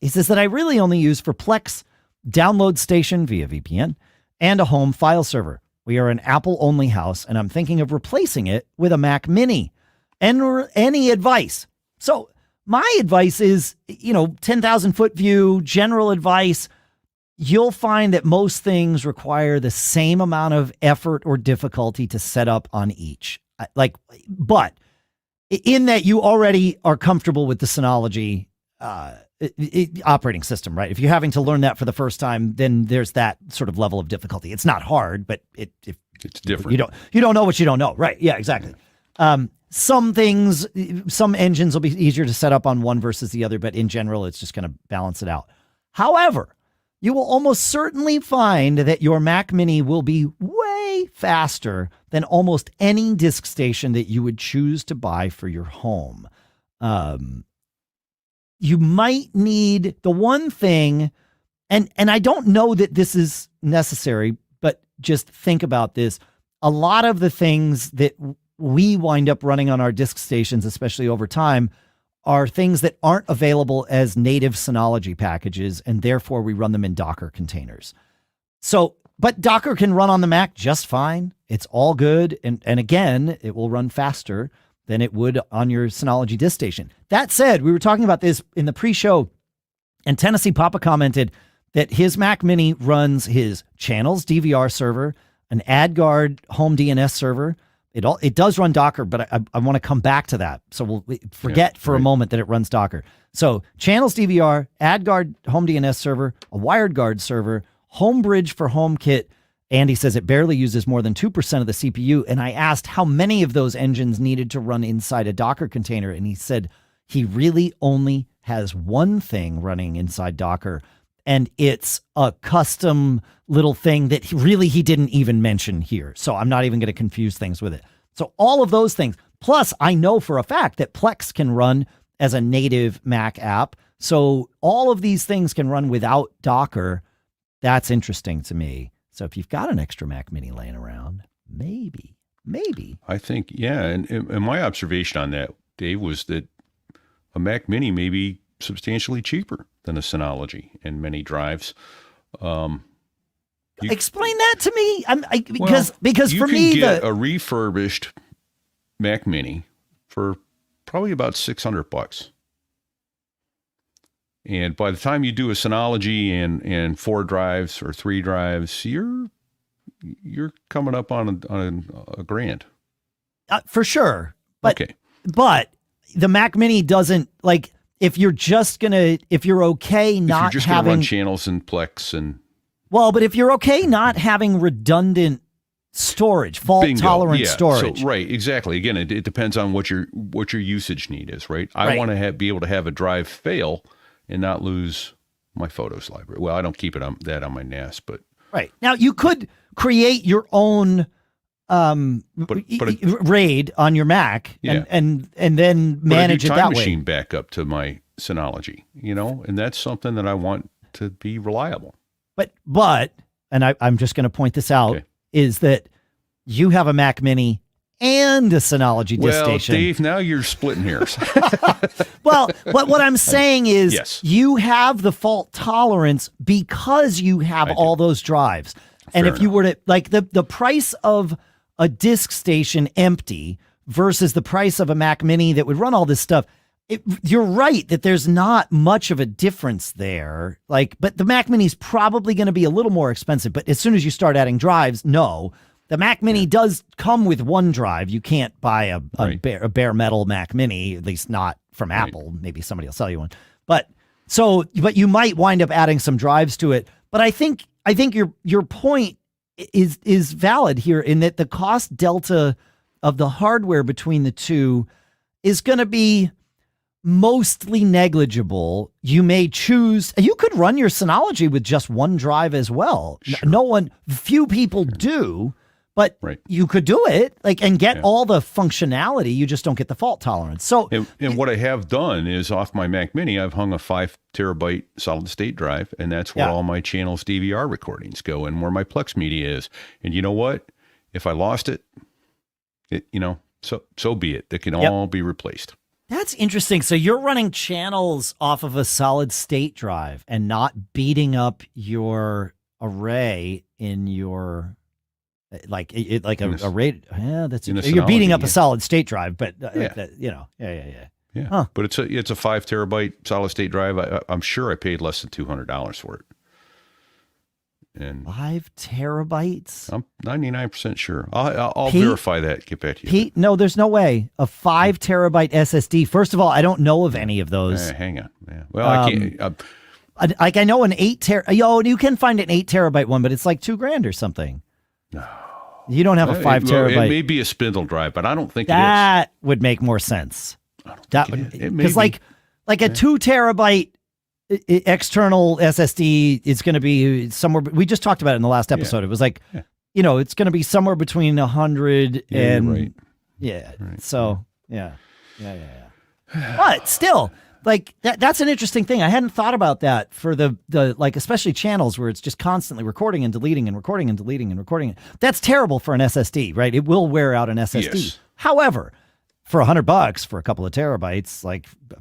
He says that I really only use for Plex, download station via VPN, and a home file server. We are an Apple-only house, and I'm thinking of replacing it with a Mac Mini. And any advice? So my advice is, 10,000-foot view, general advice. You'll find that most things require the same amount of effort or difficulty to set up on each. But in that you already are comfortable with the Synology operating system, right? If you're having to learn that for the first time, then there's that sort of level of difficulty. It's not hard, but it's different. You don't know what you don't know, right? Yeah, exactly. Some engines will be easier to set up on one versus the other, but in general, it's just going to balance it out. However, you will almost certainly find that your Mac Mini will be way faster than almost any disk station that you would choose to buy for your home. You might need the one thing, and I don't know that this is necessary, but just think about this. A lot of the things that we wind up running on our disk stations, especially over time, are things that aren't available as native Synology packages, and therefore we run them in Docker containers. So, but Docker can run on the Mac just fine. It's all good. And again, it will run faster than it would on your Synology DiskStation. That said, we were talking about this in the pre-show, and Tennessee Papa commented that his Mac Mini runs his channels DVR server, an AdGuard home DNS server, It does run Docker, but I want to come back to that. So we'll forget for a moment that it runs Docker. So channels DVR, AdGuard home DNS server, a WiredGuard server, Homebridge for HomeKit. Andy says it barely uses more than 2% of the CPU. And I asked how many of those engines needed to run inside a Docker container. And he said he really only has one thing running inside Docker. And it's a custom little thing that he didn't even mention here. So I'm not even going to confuse things with it. So all of those things. Plus, I know for a fact that Plex can run as a native Mac app. So all of these things can run without Docker. That's interesting to me. So if you've got an extra Mac Mini laying around, maybe. I think, yeah. And my observation on that, Dave, was that a Mac Mini may be substantially cheaper than a Synology in many drives. Explain that to me. Because you for can me, get a refurbished Mac Mini for probably about $600. And by the time you do a Synology and 4 drives or 3 drives, you're coming up on a grand. For sure. But, okay. But the Mac Mini doesn't, like, if you're okay not if you're just having gonna run channels and Plex and but if you're okay not having redundant storage, fault-tolerant storage. So, right, exactly. Again, it depends on what your usage need is, right? I want to be able to have a drive fail and not lose my photos library. Well, I don't keep on my NAS, but right now you could create your own RAID on your Mac and then manage it that way. Time machine backup to my Synology, and that's something that I want to be reliable. But and I'm just going to point this out, is that you have a Mac Mini and a Synology DiskStation. Well, Dave, now you're splitting hairs. But what I'm saying is yes. You have the fault tolerance because you have all those drives. And if you were to, like, the price of a DiskStation empty versus the price of a Mac Mini that would run all this stuff, you're right that there's not much of a difference there. But the Mac Mini is probably going to be a little more expensive. But as soon as you start adding drives, no. The Mac Mini does come with one drive. You can't buy a bare metal Mac Mini, at least not from Apple. Maybe somebody will sell you one. But you might wind up adding some drives to it. But I think your point is valid here in that the cost delta of the hardware between the two is going to be mostly negligible. You may choose, you could run your Synology with just one drive as well. Sure. Few people do, but you could do it and get all the functionality. You just don't get the fault tolerance. So, and what I have done is off my Mac Mini, I've hung a 5 terabyte solid state drive, and that's where all my channels DVR recordings go and where my Plex media is. And you know what? If I lost it, so be it. They can all be replaced. That's interesting. So you're running channels off of a solid state drive and not beating up your array in your a RAID. Yeah, that's you're beating up a solid state drive, but Yeah. Huh. But it's a 5 terabyte solid state drive. I'm sure I paid less than $200 for it. And 5 terabytes? I'm 99% sure. I'll verify that. Get back to you. Pete, no, there's no way. A 5 terabyte SSD. First of all, I don't know of any of those. Hang on. Yeah. Well, I can't. I know an 8 terabyte. You can find an 8 terabyte one, but it's like $2,000 or something. No. You don't have a 5 terabyte. It may be a spindle drive, but I don't think that would make more sense. I don't think it because like a 2 terabyte external SSD is going to be somewhere. We just talked about it in the last episode. It was like, it's going to be somewhere between 100 and So yeah. But still, that's an interesting thing. I hadn't thought about that for the especially channels where it's just constantly recording and deleting and recording and deleting and recording. That's terrible for an SSD, right? It will wear out an SSD. Yes. However, for $100 for a couple of terabytes,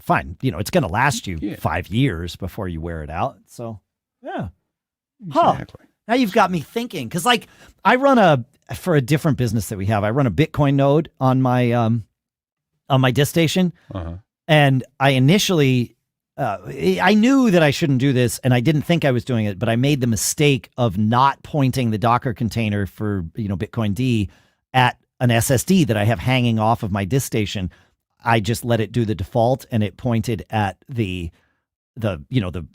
fine. It's going to last you 5 years before you wear it out. So, yeah. Exactly. Now you've got me thinking. Because, I run for a different business that we have, I run a Bitcoin node on my DiskStation. Uh-huh. And I initially, I knew that I shouldn't do this, and I didn't think I was doing it, but I made the mistake of not pointing the Docker container for, Bitcoin D at an SSD that I have hanging off of my DiskStation. I just let it do the default, and it pointed at the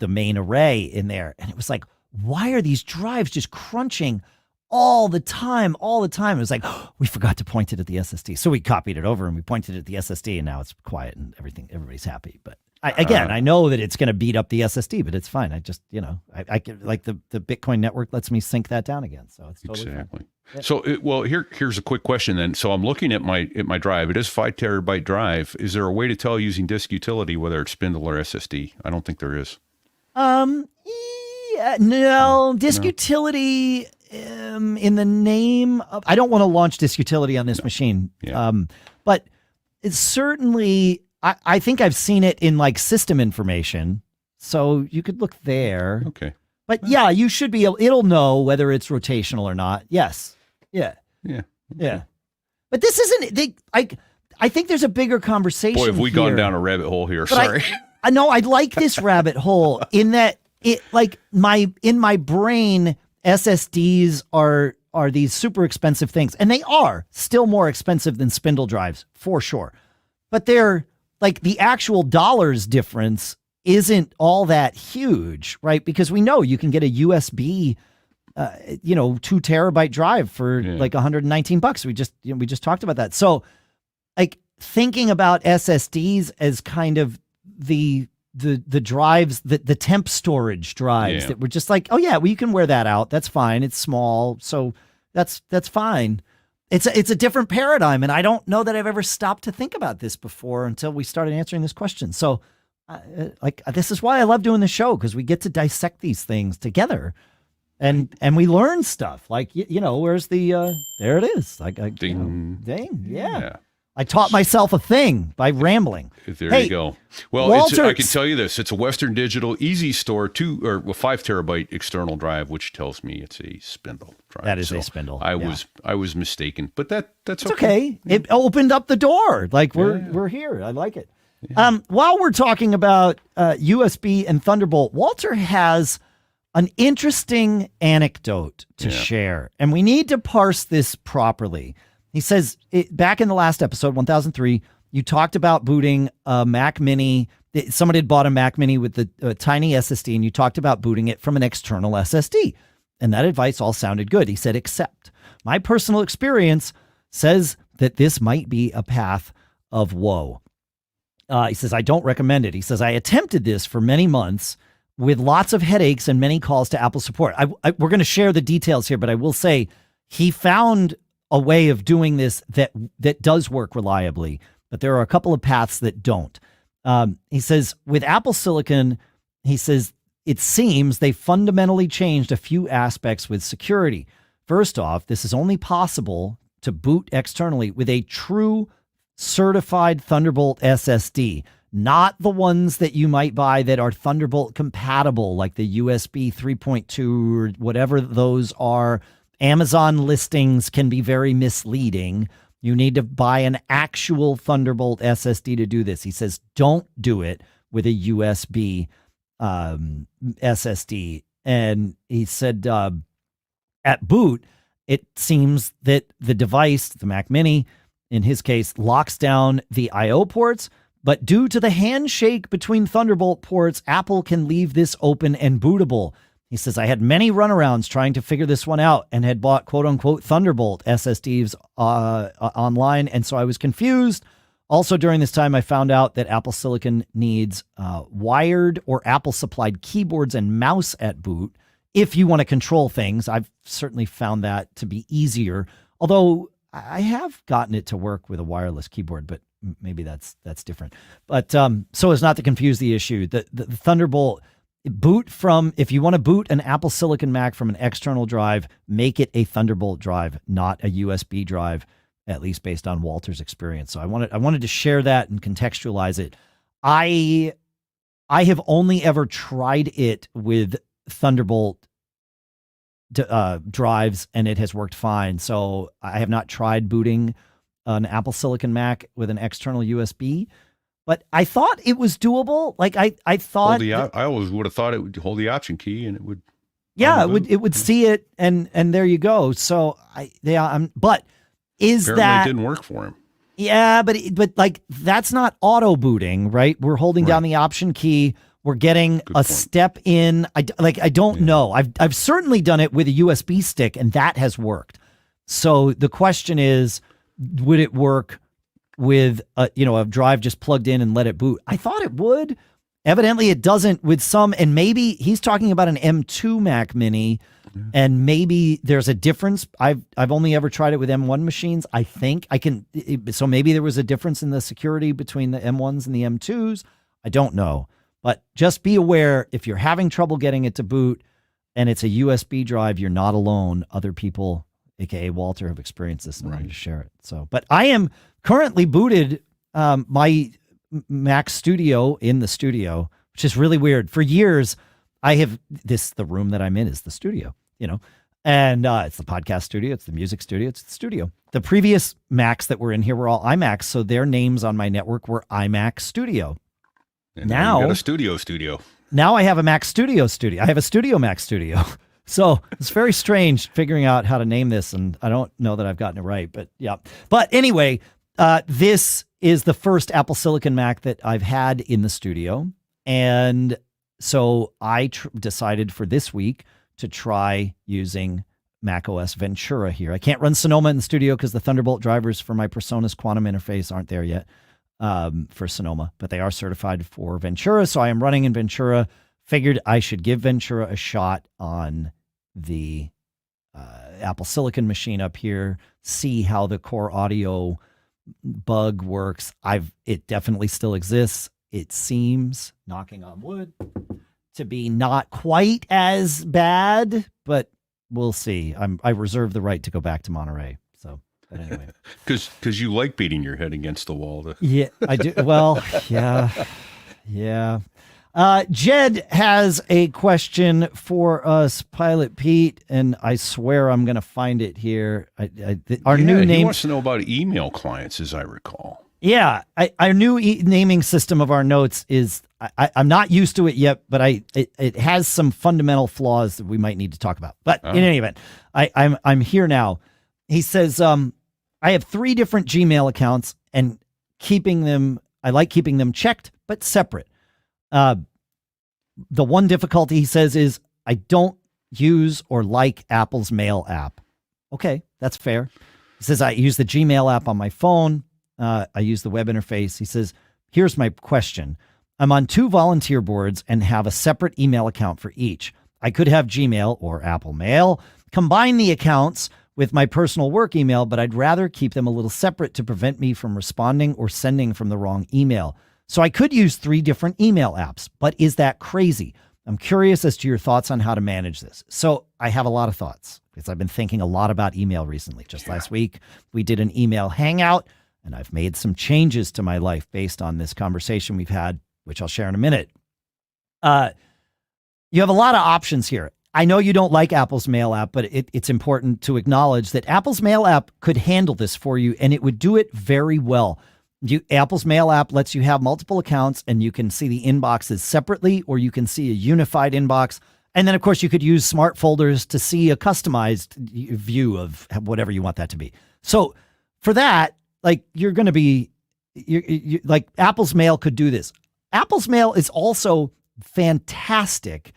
main array in there. And it was like, why are these drives just crunching all the time? It was like, oh, we forgot to point it at the SSD. So we copied it over and we pointed it at the SSD, and now it's quiet and everybody's happy. But I know that it's going to beat up the SSD, but it's fine. I just, I can, like the Bitcoin network lets me sync that down again. So it's totally exactly. Fine. Yeah. So, here's a quick question then. So I'm looking at my drive. It is 5 terabyte drive. Is there a way to tell using disk utility whether it's spindle or SSD? I don't think there is. Yeah, no, disk utility in the name of, I don't want to launch disk utility on this machine. Yeah. But it's certainly, I think I've seen it in like system information. So you could look there. Okay. But yeah, you should be able, it'll know whether it's rotational or not. Yes. Yeah. Yeah. Okay. Yeah. But this isn't, I think there's a bigger conversation. Boy, have we here. gone down a rabbit hole here. Sorry. I know I like this rabbit hole in that it, like, in my brain, SSDs are these super expensive things, and they are still more expensive than spindle drives for sure. But they're like, the actual dollars difference isn't all that huge, right? Because we know you can get a USB 2 terabyte drive for like $119. We just talked about that. So like, thinking about SSDs as kind of the drives, the temp storage drives that were just like, oh yeah, well, you can wear that out. That's fine. It's small. So that's fine. It's a different paradigm. And I don't know that I've ever stopped to think about this before until we started answering this question. So this is why I love doing the show, because we get to dissect these things together and we learn stuff like, where's the, there it is. Ding. Ding. Yeah. I taught myself a thing by rambling. There you go. Well, Walter, I can tell you this. It's a Western Digital Easy Store 5 terabyte external drive, which tells me it's a spindle drive. That is a spindle. I was mistaken, but that's okay. Yeah. It opened up the door. Like we're here. I like it. Yeah. While we're talking about USB and Thunderbolt, Walter has an interesting anecdote to share, and we need to parse this properly. He says, back in the last episode, 1003, you talked about booting a Mac Mini. Somebody had bought a Mac Mini with the tiny SSD, and you talked about booting it from an external SSD. And that advice all sounded good. He said, except my personal experience says that this might be a path of woe. He says, I don't recommend it. He says, I attempted this for many months with lots of headaches and many calls to Apple support. We're going to share the details here, but I will say he found a way of doing this that does work reliably, but there are a couple of paths that don't. He says, with Apple Silicon, he says, it seems they fundamentally changed a few aspects with security. First off, this is only possible to boot externally with a true certified Thunderbolt SSD, not the ones that you might buy that are Thunderbolt compatible, like the USB 3.2 or whatever those are. Amazon listings can be very misleading. You need to buy an actual Thunderbolt SSD to do this. He says, don't do it with a USB SSD. And he said, at boot, it seems that the device, the Mac Mini, in his case, locks down the I/O ports. But due to the handshake between Thunderbolt ports, Apple can leave this open and bootable. He says, I had many runarounds trying to figure this one out and had bought quote-unquote Thunderbolt SSDs online, and so I was confused. Also, during this time, I found out that Apple Silicon needs wired or Apple-supplied keyboards and mouse at boot if you want to control things. I've certainly found that to be easier, although I have gotten it to work with a wireless keyboard, but maybe that's different. But so as not to confuse the issue, the Thunderbolt... boot from, if you want to boot an Apple Silicon Mac from an external drive, make it a Thunderbolt drive, not a USB drive, at least based on Walter's experience. So I wanted to share that and contextualize it. I have only ever tried it with Thunderbolt drives, and it has worked fine. So I have not tried booting an Apple Silicon Mac with an external USB. But I thought it was doable. Like I thought, I always would have thought it would hold the option key and it would. Yeah, it would see it, and there you go. So but Is Apparently that it didn't work for him. Yeah, but like that's not auto booting, right? We're holding down the Option key. We're getting a step in. I don't know. I've certainly done it with a USB stick, and that has worked. So the question is, would it work with a drive just plugged in and let it boot? I thought it would. Evidently, it doesn't with some. And maybe he's talking about an M2 Mac Mini. And maybe there's a difference. I've only ever tried it with M1 machines. I think I can. So maybe there was a difference in the security between the M1s and the M2s. I don't know. But just be aware, if you're having trouble getting it to boot and it's a USB drive, you're not alone. Other people, aka Walter, have experienced this and wanted to share it. So, but I am currently booted my Mac Studio in the studio, which is really weird. For years, the room that I'm in is the studio. And it's the podcast studio, it's the music studio, it's the studio. The previous Macs that were in here were all iMacs, so their names on my network were iMac Studio. And now you got a studio. Now I have a Mac Studio. I have a Studio Mac Studio. So it's very strange figuring out how to name this, and I don't know that I've gotten it right, but yeah. But anyway, this is the first Apple Silicon Mac that I've had in the studio, and so I decided for this week to try using macOS Ventura here. I can't run Sonoma in the studio because the Thunderbolt drivers for my Personas Quantum interface aren't there yet for Sonoma, but they are certified for Ventura. So I am running in Ventura. Figured I should give Ventura a shot on the Apple Silicon machine up here, see how the core audio bug works. It definitely still exists. It seems, knocking on wood, to be not quite as bad, but we'll see. I reserve the right to go back to Monterey. So, but anyway, because you like beating your head against the wall. Yeah, I do. Well, yeah. Jed has a question for us, Pilot Pete, and I swear I'm going to find it here. Our new name. He wants to know about email clients, as I recall. Yeah, our new naming system of our notes is, I'm not used to it yet, but it has some fundamental flaws that we might need to talk about. But in any event, I'm here now. He says, I have 3 different Gmail accounts and I like keeping them checked, but separate. The one difficulty, he says, is I don't use or like Apple's Mail app. Okay, that's fair. He says, I use the Gmail app on my phone. I use the web interface. He says, here's my question. I'm on 2 volunteer boards and have a separate email account for each. I could have Gmail or Apple Mail, combine the accounts with my personal work email, but I'd rather keep them a little separate to prevent me from responding or sending from the wrong email. So I could use 3 different email apps, but is that crazy? I'm curious as to your thoughts on how to manage this. So I have a lot of thoughts because I've been thinking a lot about email recently. Just last week, we did an email hangout, and I've made some changes to my life based on this conversation we've had, which I'll share in a minute. You have a lot of options here. I know you don't like Apple's Mail app, but it's important to acknowledge that Apple's Mail app could handle this for you, and it would do it very well. Apple's Mail app lets you have multiple accounts, and you can see the inboxes separately, or you can see a unified inbox. And then, of course, you could use smart folders to see a customized view of whatever you want that to be. So for that, like, you're going to be like, Apple's Mail could do this. Apple's Mail is also fantastic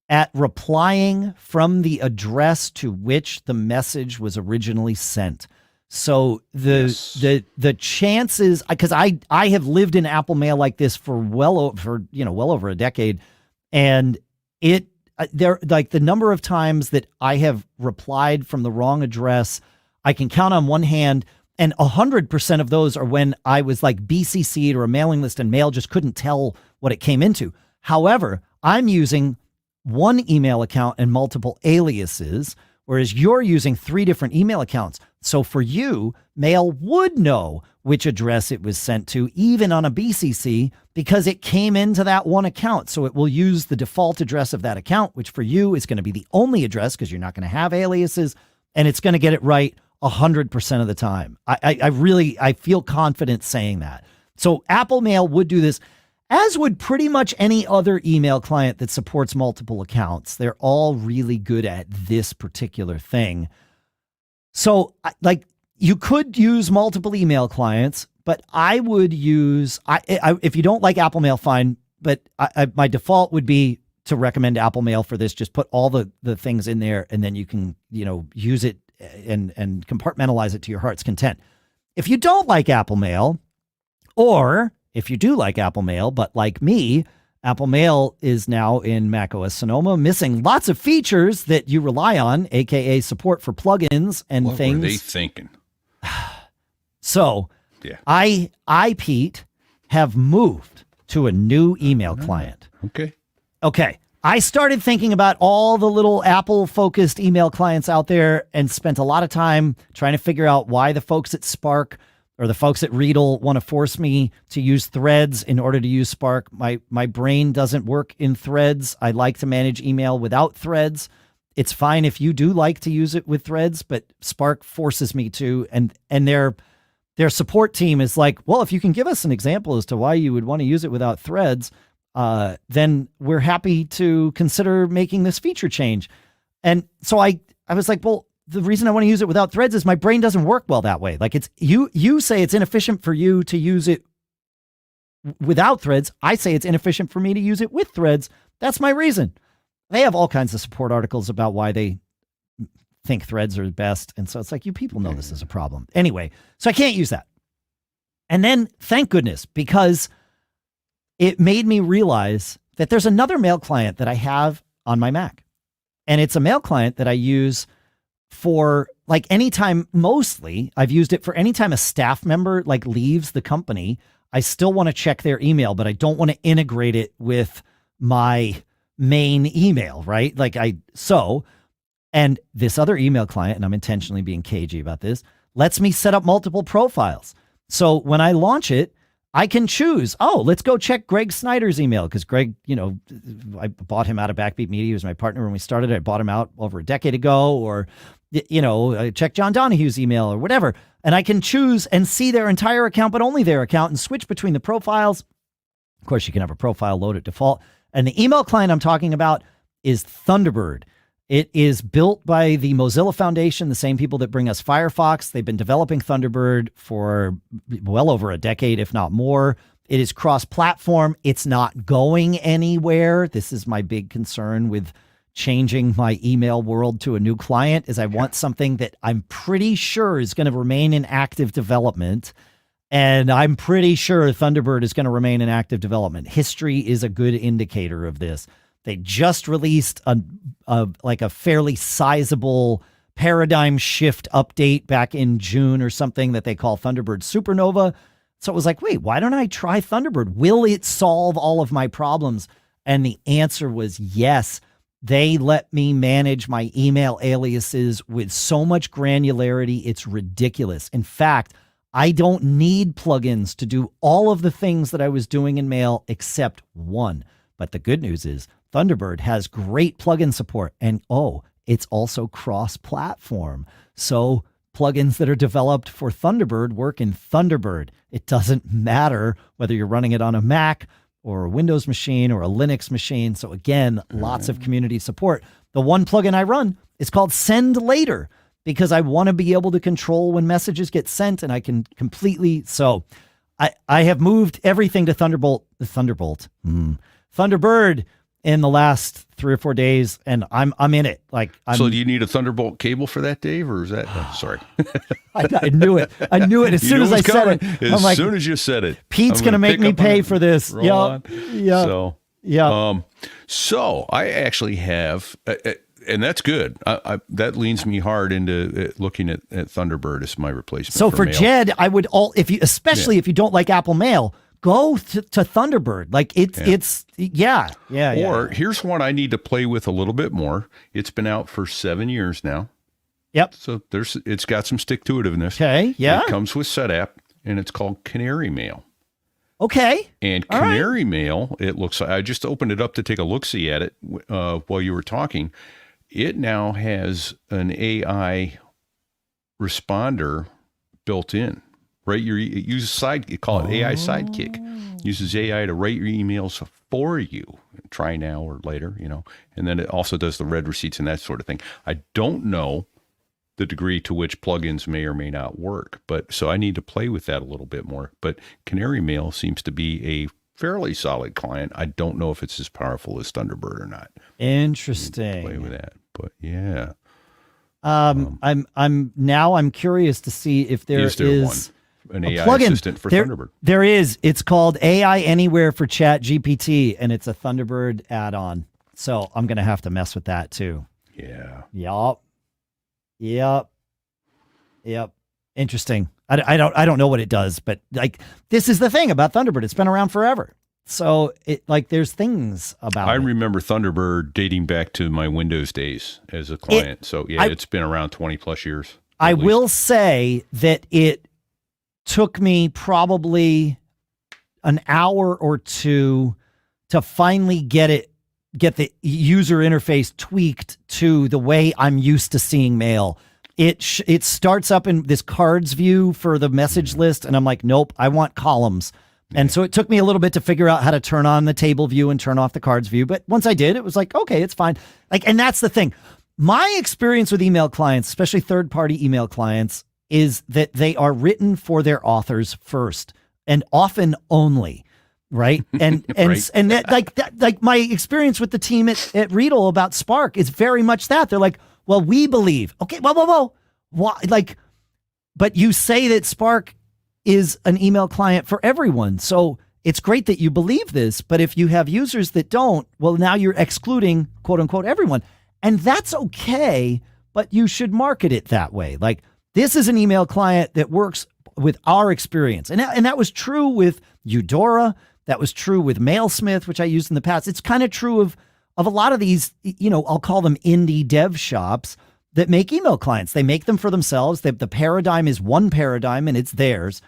at replying from the address to which the message was originally sent. So the chances, because I have lived in Apple Mail like this for well over a decade, and the number of times that I have replied from the wrong address, I can count on one hand. And 100% of those are when I was like BCC'd or a mailing list and mail just couldn't tell what it came into. However, I'm using one email account and multiple aliases, whereas you're using 3 different email accounts. So for you, mail would know which address it was sent to, even on a BCC, because it came into that one account. So it will use the default address of that account, which for you is going to be the only address because you're not going to have aliases, and it's going to get it right 100% of the time. I feel confident saying that. So Apple Mail would do this, as would pretty much any other email client that supports multiple accounts. They're all really good at this particular thing. So, like, you could use multiple email clients, but I would use, if you don't like Apple Mail, fine. But my default would be to recommend Apple Mail for this. Just put all the things in there, and then you can, use it and compartmentalize it to your heart's content. If you don't like Apple Mail, or if you do like Apple Mail, but like me, Apple Mail is now in macOS Sonoma, missing lots of features that you rely on, aka support for plugins and things. What were they thinking? So, yeah, I, Pete, have moved to a new email client. Okay. I started thinking about all the little Apple-focused email clients out there and spent a lot of time trying to figure out why the folks at Spark or the folks at Readle want to force me to use Threads in order to use Spark. My brain doesn't work in Threads. I like to manage email without Threads. It's fine if you do like to use it with Threads, but Spark forces me to, and their support team is like, well, if you can give us an example as to why you would want to use it without Threads, then we're happy to consider making this feature change. And so I was like, well, the reason I want to use it without Threads is my brain doesn't work well that way. Like you say it's inefficient for you to use it without Threads. I say it's inefficient for me to use it with Threads. That's my reason. They have all kinds of support articles about why they think Threads are best. And so it's like, you people know this is a problem. Anyway, so I can't use that. And then thank goodness, because it made me realize that there's another mail client that I have on my Mac. And it's a mail client that I use for like anytime, mostly I've used it for anytime a staff member like leaves the company. I still want to check their email, but I don't want to integrate it with my main email, right? And this other email client, and I'm intentionally being cagey about this, lets me set up multiple profiles. So when I launch it, I can choose, let's go check Greg Snyder's email, because Greg, I bought him out of Backbeat Media. He was my partner when we started. I bought him out over a decade ago, or, I check John Donahue's email or whatever. And I can choose and see their entire account, but only their account, and switch between the profiles. Of course, you can have a profile load at default. And the email client I'm talking about is Thunderbird. It is built by the Mozilla Foundation, the same people that bring us Firefox. They've been developing Thunderbird for well over a decade, if not more. It is cross-platform. It's not going anywhere. This is my big concern with changing my email world to a new client, is I want something that I'm pretty sure is going to remain in active development. And I'm pretty sure Thunderbird is going to remain in active development. History is a good indicator of this. They just released a fairly sizable paradigm shift update back in June or something that they call Thunderbird Supernova. So it was like, wait, why don't I try Thunderbird? Will it solve all of my problems? And the answer was yes. They let me manage my email aliases with so much granularity, it's ridiculous. In fact, I don't need plugins to do all of the things that I was doing in Mail except one. But the good news is Thunderbird has great plugin support, and it's also cross-platform. So plugins that are developed for Thunderbird work in Thunderbird. It doesn't matter whether you're running it on a Mac or a Windows machine or a Linux machine. So again, lots of community support. The one plugin I run is called Send Later, because I want to be able to control when messages get sent, and I can completely. So I have moved everything to Thunderbird in the last 3 or 4 days, and I'm in it. So do you need a Thunderbolt cable for that, Dave, or is that? Sorry, I knew it. I knew it as soon as I said it. As soon as you said it, Pete's going to make me pay for this. Yeah. So I actually have, and that's good. That leans me hard into looking at Thunderbird as my replacement. So for Mail. Jedd, I would especially if you don't like Apple Mail, go to Thunderbird. Or here's one I need to play with a little bit more. It's been out for 7 years now. Yep. So it's got some stick-to-itiveness. Okay. Yeah. It comes with SetApp, and it's called Canary Mail. Okay. And Canary Mail, it looks like, I just opened it up to take a look-see at it while you were talking. It now has an AI responder built in. Right, it uses call it AI Sidekick. Uses AI to write your emails for you. Try now or later, and then it also does the read receipts and that sort of thing. I don't know the degree to which plugins may or may not work. But so I need to play with that a little bit more. But Canary Mail seems to be a fairly solid client. I don't know if it's as powerful as Thunderbird or not. Interesting. Play with that, but yeah. I'm curious to see if there is an AI plugin assistant for Thunderbird. There is. It's called AI Anywhere for Chat GPT, and it's a Thunderbird add-on. So I'm gonna have to mess with that too. Yeah. Yep. Interesting. I don't know what it does, but like this is the thing about Thunderbird. It's been around forever. So there's things about it. I remember Thunderbird dating back to my Windows days as a client. It's been around 20 plus years. I will say that it took me probably an hour or two to finally get the user interface tweaked to the way I'm used to seeing mail. It starts up in this cards view for the message list, and I'm like, nope, I want columns. And so it took me a little bit to figure out how to turn on the table view and turn off the cards view. But once I did, it was like, okay, it's fine. And that's the thing. My experience with email clients, especially third-party email clients, is that they are written for their authors first and often only. Right. And Right. and that, like my experience with the team at Riedel about Spark is very much that. They're like, well, we believe. Okay, whoa. Why? But you say that Spark is an email client for everyone. So it's great that you believe this, but if you have users that don't, well, now you're excluding quote unquote everyone. And that's okay, but you should market it that way. Like, this is an email client that works with our experience. And that was true with Eudora. That was true with Mailsmith, which I used in the past. It's kind of true of a lot of these, I'll call them indie dev shops that make email clients. They make them for themselves. The paradigm is one paradigm and it's theirs.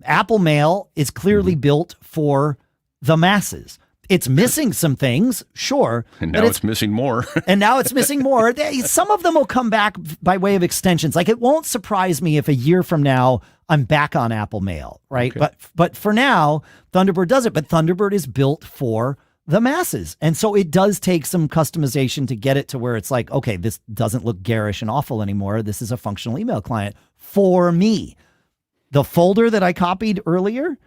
Apple Mail is clearly built for the masses. It's missing some things, sure. And now it's missing more. And now it's missing more. Some of them will come back by way of extensions. Like, it won't surprise me if a year from now I'm back on Apple Mail, right? Okay. But for now, Thunderbird does it. But Thunderbird is built for the masses. And so it does take some customization to get it to where it's like, okay, this doesn't look garish and awful anymore. This is a functional email client for me. The folder that I copied earlier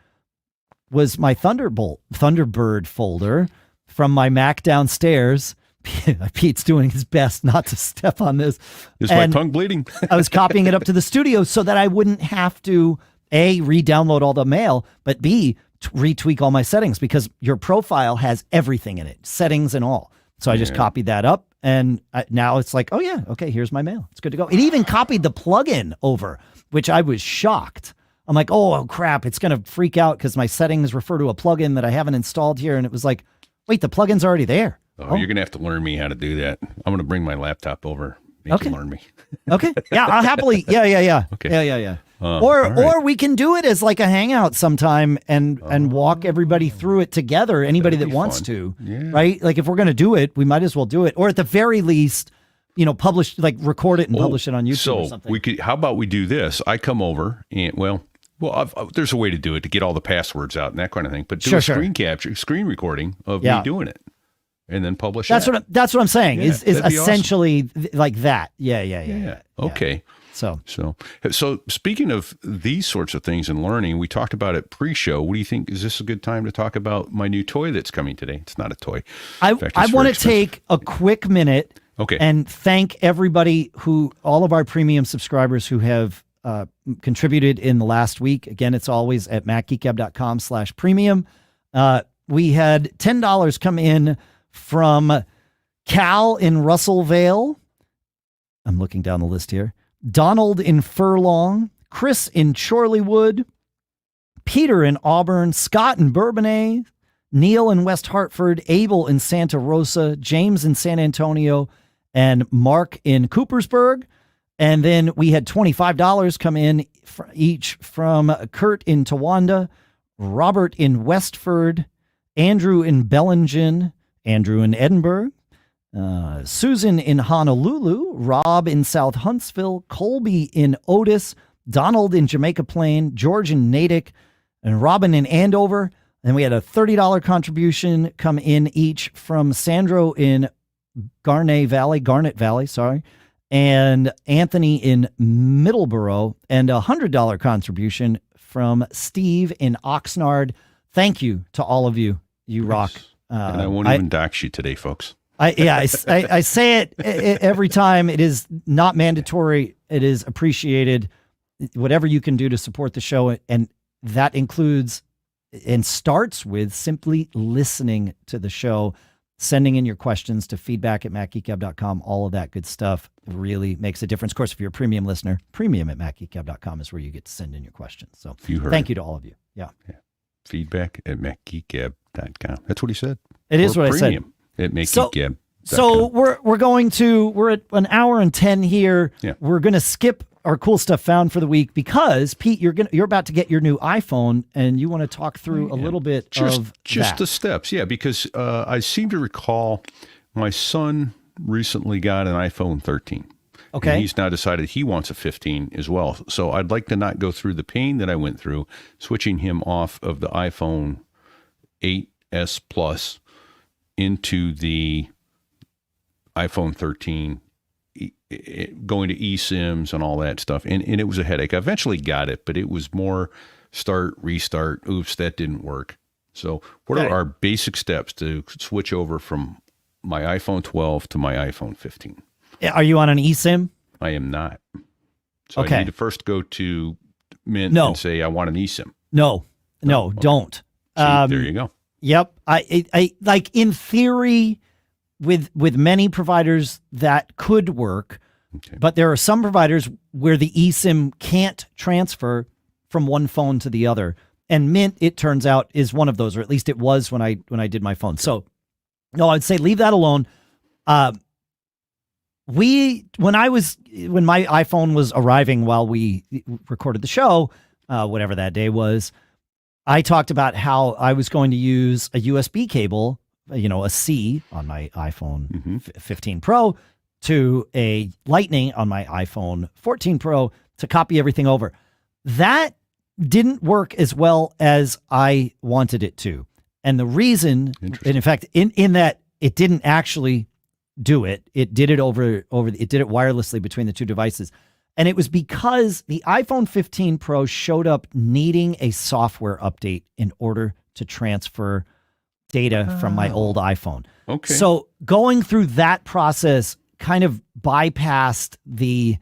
was my Thunderbird folder from my Mac downstairs. Pete's doing his best not to step on this. Is my tongue bleeding? I was copying it up to the studio so that I wouldn't have to A, re-download all the mail, but B, retweak all my settings, because your profile has everything in it, settings and all. So I just copied that up, and now it's like, oh yeah, okay, here's my mail. It's good to go. It even copied the plugin over, which I was shocked. I'm like, oh crap, it's going to freak out because my settings refer to a plugin that I haven't installed here. And it was like, wait, the plugin's already there. Oh, you're going to have to learn me how to do that. I'm going to bring my laptop over. You can learn me. Okay. Yeah, I'll happily. Yeah. Okay. Yeah. Or we can do it as like a hangout sometime and walk everybody through it together. Anybody that wants to, right? Like, if we're going to do it, we might as well do it. Or at the very least, publish, like record it and publish it on YouTube or something. We could. How about we do this? I come over and there's a way to do it, to get all the passwords out and that kind of thing. But do a screen recording of me doing it, and then publish. That's what I'm saying. Is essentially awesome. Like that. Yeah. Okay. So speaking of these sorts of things and learning, we talked about it pre-show. What do you think? Is this a good time to talk about my new toy that's coming today? It's not a toy. I want to take a quick minute. Okay. And thank everybody all of our premium subscribers who have contributed in the last week. Again, it's always at macgeekgab.com/premium. We had $10 come in from Cal in Russellvale. I'm looking down the list here. Donald in Furlong, Chris in Chorleywood, Peter in Auburn, Scott in Bourbonnais, Neil in West Hartford, Abel in Santa Rosa, James in San Antonio, and Mark in Coopersburg. And then we had $25 come in each from Kurt in Towanda, Robert in Westford, Andrew in Bellingen, Andrew in Edinburgh, Susan in Honolulu, Rob in South Huntsville, Colby in Otis, Donald in Jamaica Plain, George in Natick, and Robin in Andover. And we had a $30 contribution come in each from Sandro in Garnet Valley, and Anthony in Middleborough, and a $100 contribution from Steve in Oxnard. Thank you to all of you. You rock. And I won't even dox you today, folks. I say it every time. It is not mandatory. It is appreciated. Whatever you can do to support the show, and that includes and starts with simply listening to the show, sending in your questions to feedback@macgeekgab.com. All of that good stuff really makes a difference. Of course, if you're a premium listener, premium@macgeekgab.com is where you get to send in your questions. So thank you to all of you. Yeah. Feedback@macgeekgab.com. That's what he said. It is what I said. At MacGeekGab. So we're at an hour and 10 here. Yeah. We're going to skip our cool stuff found for the week because Pete, you're about to get your new iPhone and you want to talk through a little bit of the steps. Yeah, because I seem to recall my son recently got an iPhone 13. Okay. And he's now decided he wants a 15 as well. So I'd like to not go through the pain that I went through switching him off of the iPhone 8S Plus into the iPhone 13, going to eSIMs and all that stuff. And it was a headache. I eventually got it, but it was more start, restart. Oops, that didn't work. So what are our basic steps to switch over from my iPhone 12 to my iPhone 15? Are you on an eSIM? I am not. So I need to first go to Mint and say, I want an eSIM. No, don't. See, there you go. Yep. I like in theory with many providers that could work, but there are some providers where the eSIM can't transfer from one phone to the other. And Mint, it turns out, is one of those, or at least it was when I did my phone. So no, I'd say leave that alone. When my iPhone was arriving while we recorded the show, whatever that day was, I talked about how I was going to use a USB cable, a C on my iPhone 15 Pro to a Lightning on my iPhone 14 Pro to copy everything over. That didn't work as well as I wanted it to. And the reason, and in fact, in that it didn't actually do it, it did it it did it wirelessly between the two devices. And it was because the iPhone 15 Pro showed up needing a software update in order to transfer data from my old iPhone. Okay. So going through that process kind of bypassed the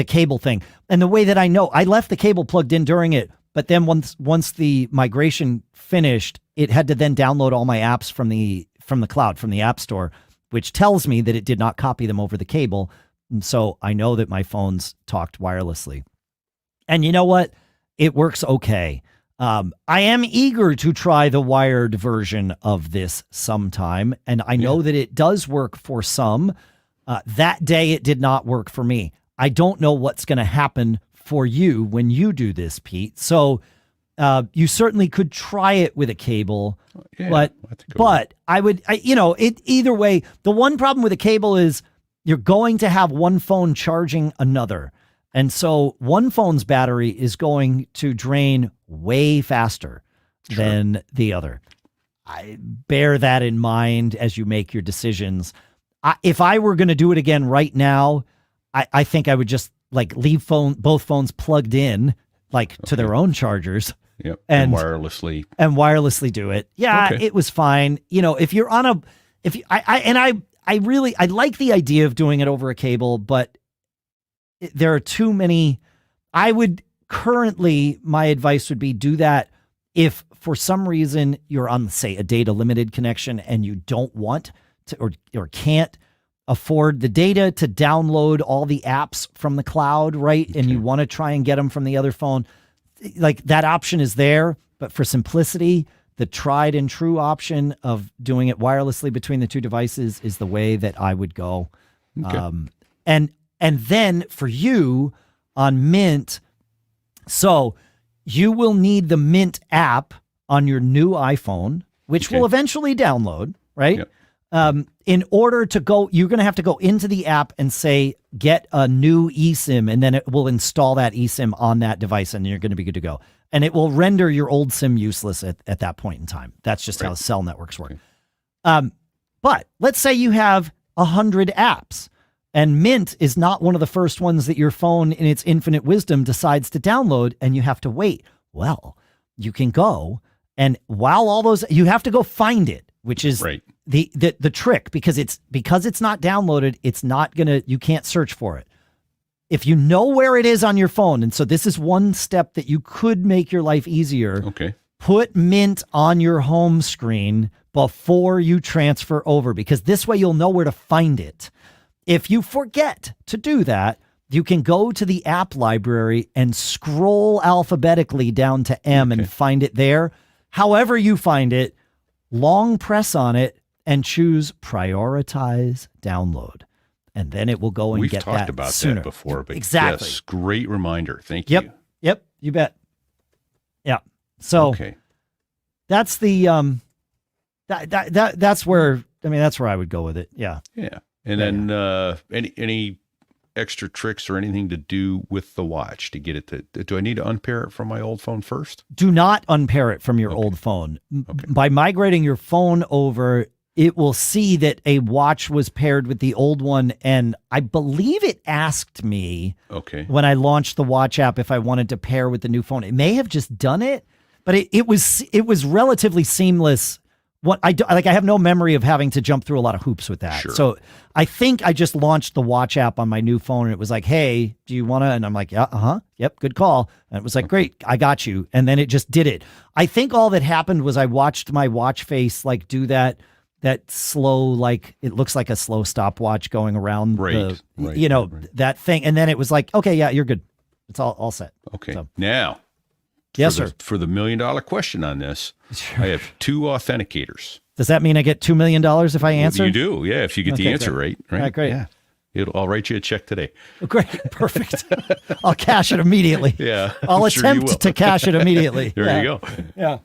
cable thing. And the way that I know, I left the cable plugged in during it, but then once the migration finished, it had to then download all my apps from the cloud, from the App Store, which tells me that it did not copy them over the cable. And so I know that my phones talked wirelessly. And you know what? It works okay. I am eager to try the wired version of this sometime, and I know that it does work for some. That day, it did not work for me. I don't know what's going to happen for you when you do this, Pete. So you certainly could try it with a cable, but either way, the one problem with a cable is you're going to have one phone charging another. And so one phone's battery is going to drain way faster than the other. I bear that in mind as you make your decisions. If I were going to do it again right now, I think I would just leave both phones plugged in, to their own chargers. Yep. And wirelessly do it. Yeah, It was fine. If you're on I like the idea of doing it over a cable, but there are too many. My advice would be do that if for some reason you're on, say, a data limited connection and you don't want to or can't afford the data to download all the apps from the cloud, right? And you want to try and get them from the other phone. That option is there, but for simplicity, the tried and true option of doing it wirelessly between the two devices is the way that I would go. And then for you on Mint, so you will need the Mint app on your new iPhone, which will eventually download, right? Yep. In order to go, you're going to have to go into the app and say, get a new eSIM, and then it will install that eSIM on that device, and you're going to be good to go. And it will render your old SIM useless at that point in time. That's just how cell networks work. But let's say you have 100 apps. And Mint is not one of the first ones that your phone in its infinite wisdom decides to download and you have to wait. Well, you can go and while all those, you have to go find it, which is the trick because it's not downloaded. It's not you can't search for it. If you know where it is on your phone. And so this is one step that you could make your life easier. Okay. Put Mint on your home screen before you transfer over because this way you'll know where to find it. If you forget to do that, you can go to the app library and scroll alphabetically down to M and find it there. However you find it, long press on it and choose prioritize download. And then it will go and get that We've talked about sooner. that before, but exactly. Yes, great reminder. Thank you. Yep, you bet. Yeah. So that's the that's where I would go with it. Yeah. Yeah. And then any extra tricks or anything to do with the watch to get it to, do I need to unpair it from my old phone first? Do not unpair it from your old phone. By migrating your phone over, it will see that a watch was paired with the old one. And I believe it asked me when I launched the watch app if I wanted to pair with the new phone. It may have just done it, but it was relatively seamless. I have no memory of having to jump through a lot of hoops with that. Sure. So I think I just launched the watch app on my new phone and it was like, hey, do you want to? And I'm like, yeah, yep, good call. And it was like, great, I got you. And then it just did it. I think all that happened was I watched my watch face like do that slow, like it looks like a slow stopwatch going around that thing. And then it was like, okay, yeah, you're good. It's all set. Okay. So, now. Yes, sir. For the $1 million question on this, I have 2 authenticators. Does that mean I get $2 million if I answer? You do, yeah. If you get the answer right. Great. Yeah. I'll write you a check today. Great, perfect. I'll cash it immediately. Yeah, I'll attempt to cash it immediately. There you go. Yeah.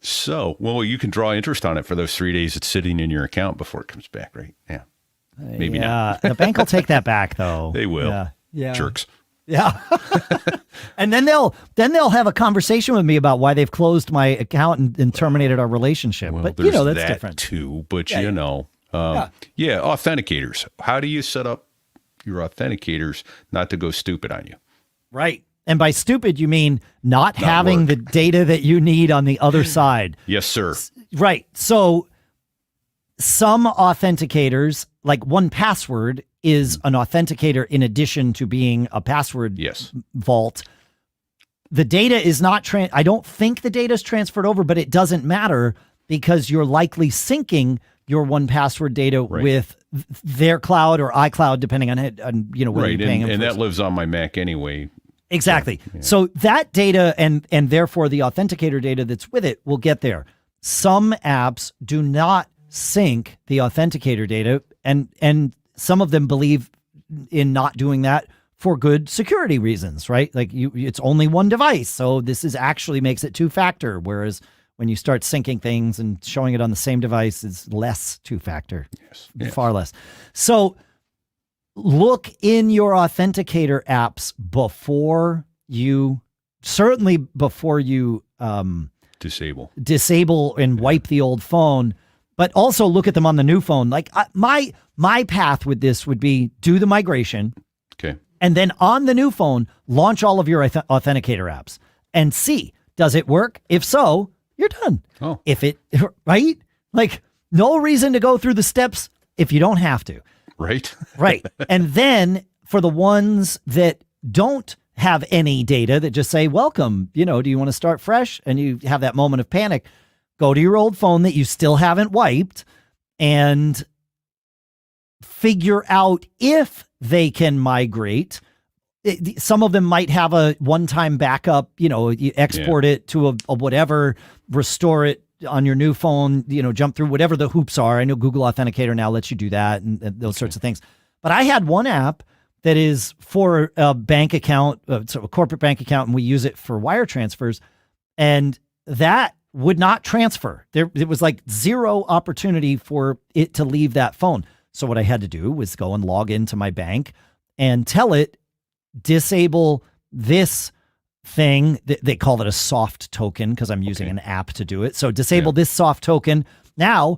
So you can draw interest on it for those 3 days it's sitting in your account before it comes back, right? Yeah. Maybe not. The bank will take that back, though. They will. Yeah. Jerks. Yeah. And then they'll have a conversation with me about why they've closed my account and terminated our relationship. Well, but that's different too. But authenticators. How do you set up your authenticators not to go stupid on you? Right. And by stupid, you mean not having the data that you need on the other side. Yes, sir. Right. So some authenticators, like 1Password, is an authenticator in addition to being a password vault. The data is not I don't think the data is transferred over, but it doesn't matter because you're likely syncing your 1Password data with their cloud or iCloud, depending on whether you're paying them. And that lives on my Mac anyway. Exactly. So that data and therefore the authenticator data that's with it will get there. Some apps do not sync the authenticator data, and some of them believe in not doing that for good security reasons, right? Like it's only one device, so this actually makes it 2-factor, whereas when you start syncing things and showing it on the same device, it's less 2-factor, far less. So look in your authenticator apps before you disable and wipe the old phone. But also look at them on the new phone. Like my path with this would be do the migration. Okay. And then on the new phone, launch all of your authenticator apps and see, does it work? If so, you're done. Oh. Right? Like no reason to go through the steps if you don't have to. Right. Right. And then for the ones that don't have any data that just say, welcome, do you want to start fresh? And you have that moment of panic. Go to your old phone that you still haven't wiped and figure out if they can migrate. Some of them might have a one-time backup, you export it to a whatever, restore it on your new phone, jump through whatever the hoops are. I know Google Authenticator now lets you do that and those sorts of things. But I had one app that is for a bank account, so a corporate bank account, and we use it for wire transfers. And that would not transfer. It was like zero opportunity for it to leave that phone. So what I had to do was go and log into my bank and tell it, disable this thing. They call it a soft token because I'm using an app to do it. So disable this soft token. Now,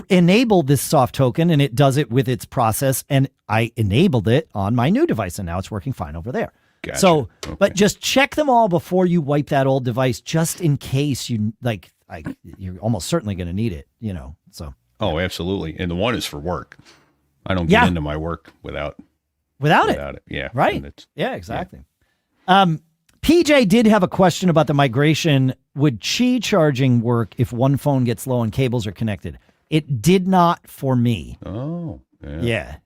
enabled this soft token, and it does it with its process, and I enabled it on my new device, and now it's working fine over there. Gotcha. So, Okay. but just check them all before you wipe that old device, just in case you're almost certainly going to need it, so. Oh, absolutely. And the one is for work. I don't Yeah. get into my work without it. Yeah. Right. And it's- Yeah, exactly. PJ did have a question about the migration. Would Qi charging work if one phone gets low and cables are connected? It did not for me. Oh, yeah.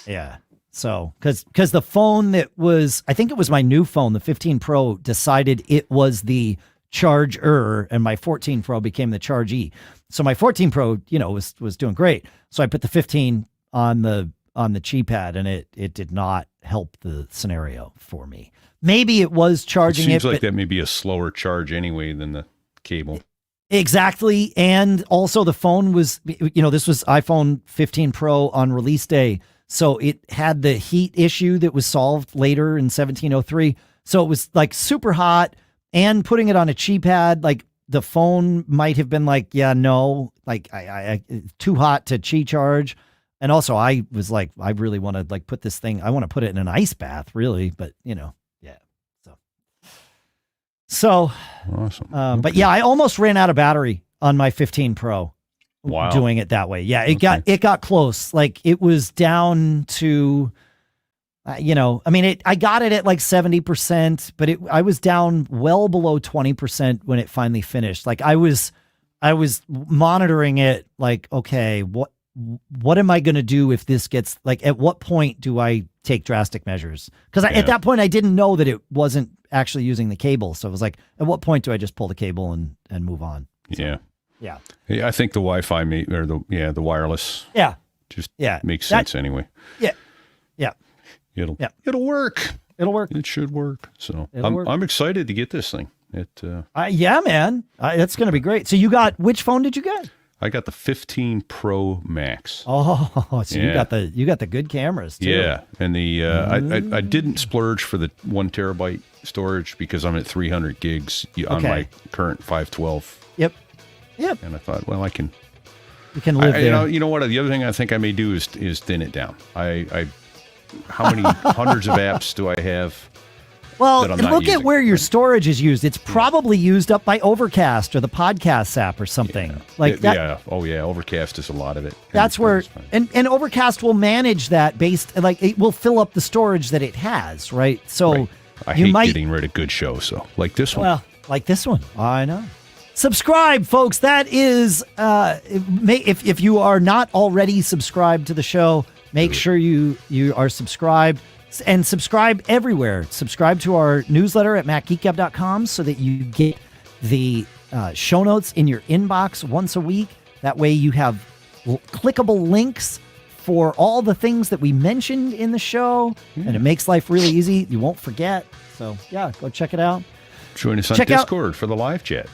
Yeah. So, because the phone that was, I think it was my new phone, the 15 Pro, decided it was the charger, and my 14 Pro became the chargee. So my 14 Pro, was doing great. So I put the 15 on the Qi pad, and it did not help the scenario for me. Maybe it was charging Seems it, like but that may be a slower charge anyway than the cable. exactly. And also the phone was, this was iPhone 15 Pro on release day. So it had the heat issue that was solved later in 1703. So it was like super hot, and putting it on a Qi pad, like the phone might have been like, yeah, no, like I too hot to Qi charge. And also I was like, I really want to like put this thing, I want to put it in an ice bath really, but yeah. So, Awesome. but yeah, I almost ran out of battery on my 15 Pro. Wow. Doing it that way. Yeah, it got close. Like it was down to, I got it at like 70%, but I was down well below 20% when it finally finished. Like I was monitoring it like, okay, what am I going to do if this gets, like, at what point do I take drastic measures? Because at that point I didn't know that it wasn't actually using the cable. So it was like, at what point do I just pull the cable and move on? So, yeah. Yeah. Yeah, I think the Wi-Fi or the wireless. Yeah. Just Yeah. makes sense anyway. Yeah. Yeah. It'll work. It'll work. It should work. So It'll work. I'm excited to get this thing. Yeah, man. That's going to be great. So you got, which phone did you get? I got the 15 Pro Max. Oh, so you got the good cameras too. Yeah, and the I didn't splurge for the 1 terabyte storage because I'm at 300 gigs on my current 512. Yep. And I thought, well, I can. You can live there. You know what? The other thing I think I may do is thin it down. How many hundreds of apps do I have? Well, that I'm not look using? at where your storage is used. It's probably used up by Overcast or the Podcasts app or something like that. Yeah. Oh, yeah. Overcast is a lot of it. That's where, and Overcast will manage that based, like it will fill up the storage that it has, right? So Right. I hate getting rid of good shows, so like this one. Well, like this one. I know. Subscribe, folks. That is, if you are not already subscribed to the show, make sure you are subscribed. And subscribe everywhere. Subscribe to our newsletter at MacGeekGab.com so that you get the show notes in your inbox once a week. That way you have clickable links for all the things that we mentioned in the show, and it makes life really easy. You won't forget. So, yeah, go check it out. Join us on Discord for the live chat.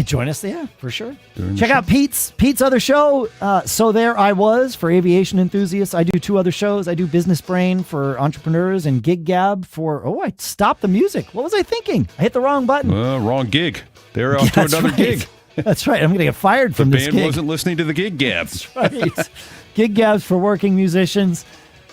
Join us there, for sure. Check out Pete's other show, So There I Was, for aviation enthusiasts. I do 2 other shows. I do Business Brain for entrepreneurs and Gig Gab for, I stopped the music. What was I thinking? I hit the wrong button. Wrong gig. They're off to another gig. That's right. I'm going to get fired from this gig. The band wasn't listening to the Gig Gab. That's right. Gig Gabs for working musicians.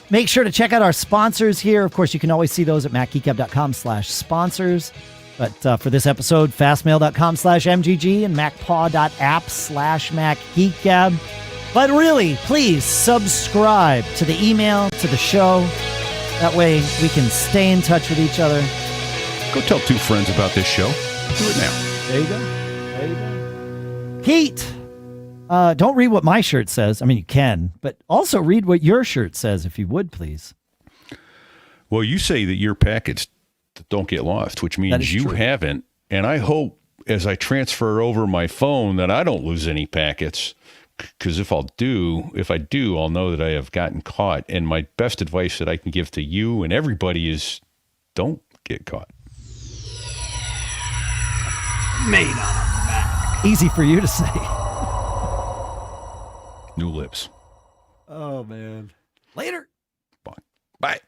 Make sure to check out our sponsors here. Of course, you can always see those at MacGeekGab.com/sponsors. But for this episode, Fastmail.com/MGG and MacPaw.app/MacGeekGab. But really, please subscribe to the email, to the show. That way we can stay in touch with each other. Go tell 2 friends about this show. Do it now. There you go. Pete, don't read what my shirt says. I mean, you can, but also read what your shirt says, if you would, please. Well, you say that your packets don't get lost, which means you haven't. And I hope as I transfer over my phone that I don't lose any packets, because if I do, I'll know that I have gotten caught. And my best advice that I can give to you and everybody is don't get caught. Made on a Mac. Easy for you to say. New lips. Oh, man. Later. Bye. Bye.